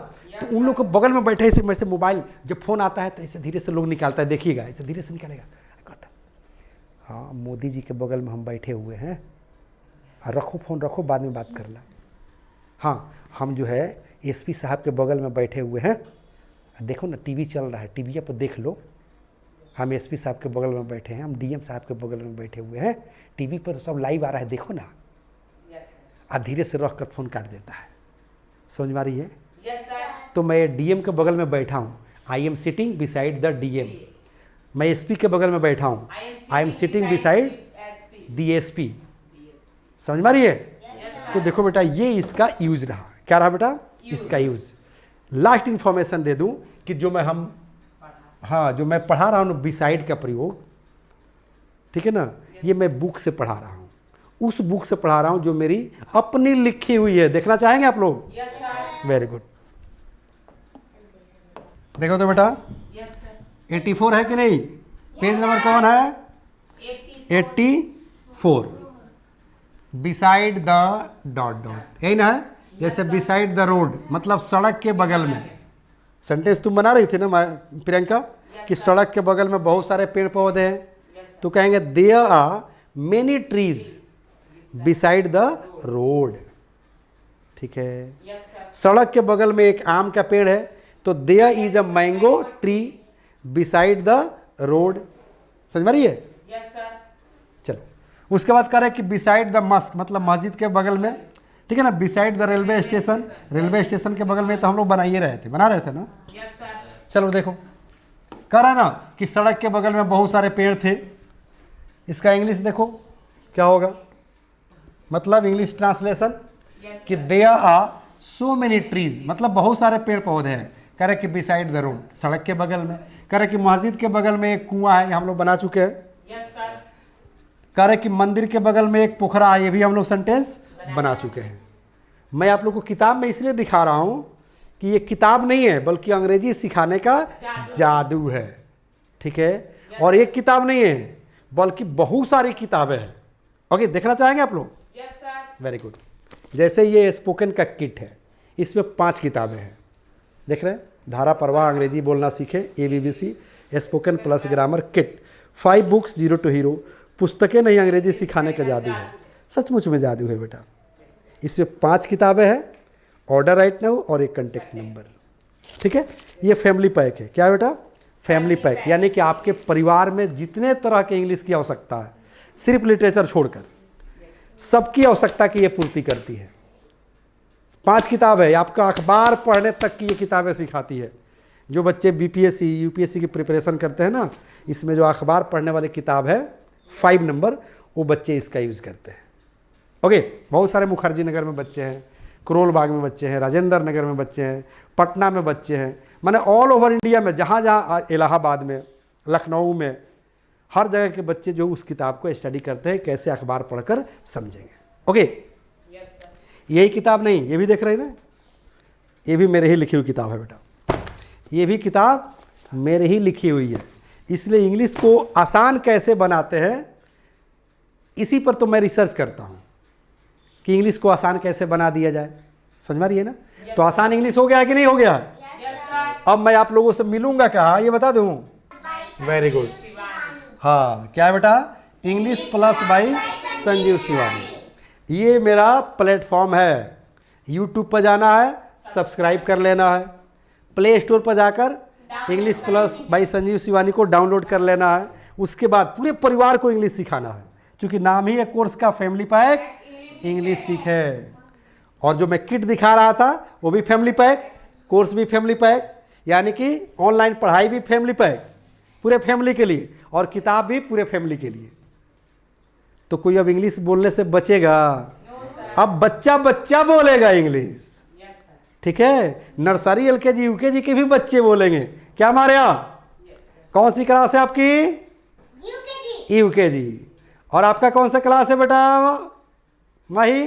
तो उन लोग को बगल में बैठे ऐसे, वैसे मोबाइल जब फ़ोन आता है तो ऐसे धीरे से लोग निकालता है, देखिएगा ऐसे धीरे से निकालेगा, कहता हाँ मोदी जी के बगल में हम बैठे हुए हैं, रखो फ़ोन रखो, बाद में बात करना। हाँ, हम जो है एसपी साहब के बगल में बैठे हुए हैं, देखो ना टीवी चल रहा है, टीवी पर देख लो, हम एसपी साहब के बगल में बैठे हैं, हम डीएम साहब के बगल में बैठे हुए हैं, टीवी पर तो सब लाइव आ रहा है, देखो ना। Yes, sir. और धीरे से रख कर फ़ोन काट देता है। समझ में आ रही है? Yes, sir. तो मैं डीएम के बगल में बैठा हूँ, I am sitting beside the DM. मैं एसपी के बगल में बैठा हूँ, I am sitting beside SP. The SP. समझ में आ रही है? तो देखो बेटा, ये इसका यूज रहा। क्या रहा बेटा? इसका यूज। लास्ट इंफॉर्मेशन दे दूं कि जो मैं पढ़ा रहा हूँ बिसाइड का प्रयोग, ठीक है ना, ये मैं बुक से पढ़ा रहा हूँ, उस बुक से पढ़ा रहा हूँ जो मेरी अपनी लिखी हुई है। देखना चाहेंगे आप लोग? Yes, sir. Very good. देखो तो बेटा, Yes, sir. 84 है कि नहीं? पेज नंबर कौन है? 84। बिसाइड द डॉट डॉट, यही ना है? जैसे बिसाइड द रोड मतलब सड़क के बगल में। सेंटेंस तुम बना रही थी ना प्रियंका, कि सड़क के बगल में बहुत सारे पेड़ पौधे हैं, तो कहेंगे there are many trees beside the road. ठीक है, Yes, sir. सड़क के बगल में एक आम का पेड़ है, तो there is a mango tree beside the road. समझ में आ रही है? Yes, sir. चलो, उसके बाद कह रहे हैं कि बिसाइड द मस्क मतलब मस्जिद के बगल में, ठीक है ना। Beside the railway station, railway station के बगल में तो हम लोग बना रहे थे ना। Yes, sir. चलो देखो, कह रहा है ना कि सड़क के बगल में बहुत सारे पेड़ थे। इसका इंग्लिश देखो क्या होगा, मतलब इंग्लिश ट्रांसलेशन कि there are so many trees मतलब बहुत सारे पेड़ पौधे हैं। कह रहे कि बिसाइड द रोड सड़क के बगल में। कह रहे कि मस्जिद के बगल में एक कुआं है, ये हम लोग बना चुके हैं। Yes, sir. कह रहे कि मंदिर के बगल में एक पोखरा है, ये भी हम लोग सेंटेंस बना चुके हैं। मैं आप लोग को किताब में इसलिए दिखा रहा हूँ कि ये किताब नहीं है, बल्कि अंग्रेजी सिखाने का जादू है। ठीक है, और एक किताब नहीं है, बल्कि बहुत सारी किताबें हैं। ओके, देखना चाहेंगे आप लोग? Yes, sir. Very good. जैसे ये स्पोकन का किट है, इसमें 5 किताबें हैं। देख रहे हैं, धारा प्रवाह अंग्रेजी बोलना सीखे, ABBC spoken plus grammar kit, 5 books 0 to hero. पुस्तकें नहीं, अंग्रेजी सिखाने का जादू है। सचमुच में जादू है बेटा। इसमें 5 किताबें हैं, ऑर्डर राइट नाउ और एक कॉन्टेक्ट नंबर। ठीक है, ये फैमिली पैक है। क्या बेटा? फैमिली पैक, यानी कि आपके परिवार में जितने तरह के इंग्लिश की आवश्यकता है, सिर्फ लिटरेचर छोड़कर सबकी आवश्यकता की ये पूर्ति करती है। 5 किताब है, आपका अखबार पढ़ने तक की ये किताबें सिखाती है। जो बच्चे BPSC UPSC की प्रिपरेशन करते हैं ना, इसमें जो अखबार पढ़ने वाली किताब है 5 नंबर, वो बच्चे इसका यूज़ करते हैं। ओके, बहुत सारे मुखर्जी नगर में बच्चे हैं, करोल बाग में बच्चे हैं, राजेंद्र नगर में बच्चे हैं, पटना में बच्चे हैं, माने ऑल ओवर इंडिया में जहाँ जहाँ, इलाहाबाद में, लखनऊ में, हर जगह के बच्चे जो उस किताब को स्टडी करते हैं कैसे अखबार पढ़कर समझेंगे। Okay, Yes, sir. यही किताब नहीं, ये भी देख रहे हैं ना, ये भी मेरे ही लिखी हुई किताब है बेटा, ये भी किताब मेरे ही लिखी हुई है। इसलिए इंग्लिश को आसान कैसे बनाते हैं इसी पर तो मैं रिसर्च करता हूँ कि इंग्लिश को आसान कैसे बना दिया जाए। समझ में रही है ना? तो आसान इंग्लिश हो गया कि नहीं हो गया? Yes, sir. अब मैं आप लोगों से मिलूंगा कहाँ, ये बता दूँ? Very good. हाँ, क्या है बेटा? English plus by Sanjeev Shivani. ये मेरा प्लेटफॉर्म है। यूट्यूब पर जाना है, सब्सक्राइब कर लेना है, प्ले स्टोर पर जाकर English plus by Sanjeev Shivani को डाउनलोड कर लेना है। उसके बाद पूरे परिवार को इंग्लिश सिखाना है, क्योंकि नाम ही है कोर्स का फैमिली पैक इंग्लिश सीखे। और जो मैं किट दिखा रहा था वो भी फैमिली पैक, कोर्स भी फैमिली पैक, यानी कि ऑनलाइन पढ़ाई भी फैमिली पैक, पूरे फैमिली के लिए, और किताब भी पूरे फैमिली के लिए। तो कोई अब इंग्लिश बोलने से बचेगा? अब बच्चा बच्चा बोलेगा इंग्लिश, Yes, sir. ठीक है? नर्सरी एलकेजी यूकेजी के भी बच्चे बोलेंगे। क्या हमारे यहाँ? कौन सी क्लास है आपकी? UKG UKG. और आपका कौन सा क्लास है बेटा? माही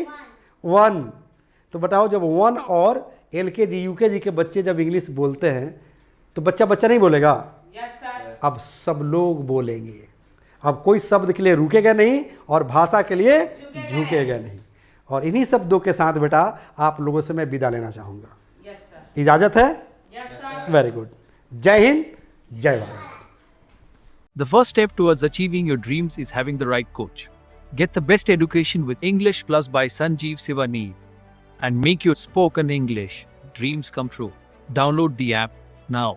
1। तो बताओ, जब 1 और एलकेजी यूकेजी के बच्चे जब इंग्लिश बोलते हैं तो बच्चा बच्चा नहीं बोलेगा, Yes, sir. अब सब लोग बोलेंगे। अब कोई शब्द के लिए रुकेगा नहीं और भाषा के लिए झुकेगा नहीं। और इन्हीं शब्दों के साथ बेटा आप लोगों से मैं विदा लेना चाहूँगा। Yes, sir. इजाज़त है? Yes, sir. Very good. जय हिंद, जय Bharat. The first step towards achieving your dreams is having the right coach. Get the best education with English Plus by Sanjeev Sivani and make your spoken English dreams come true. Download the app now.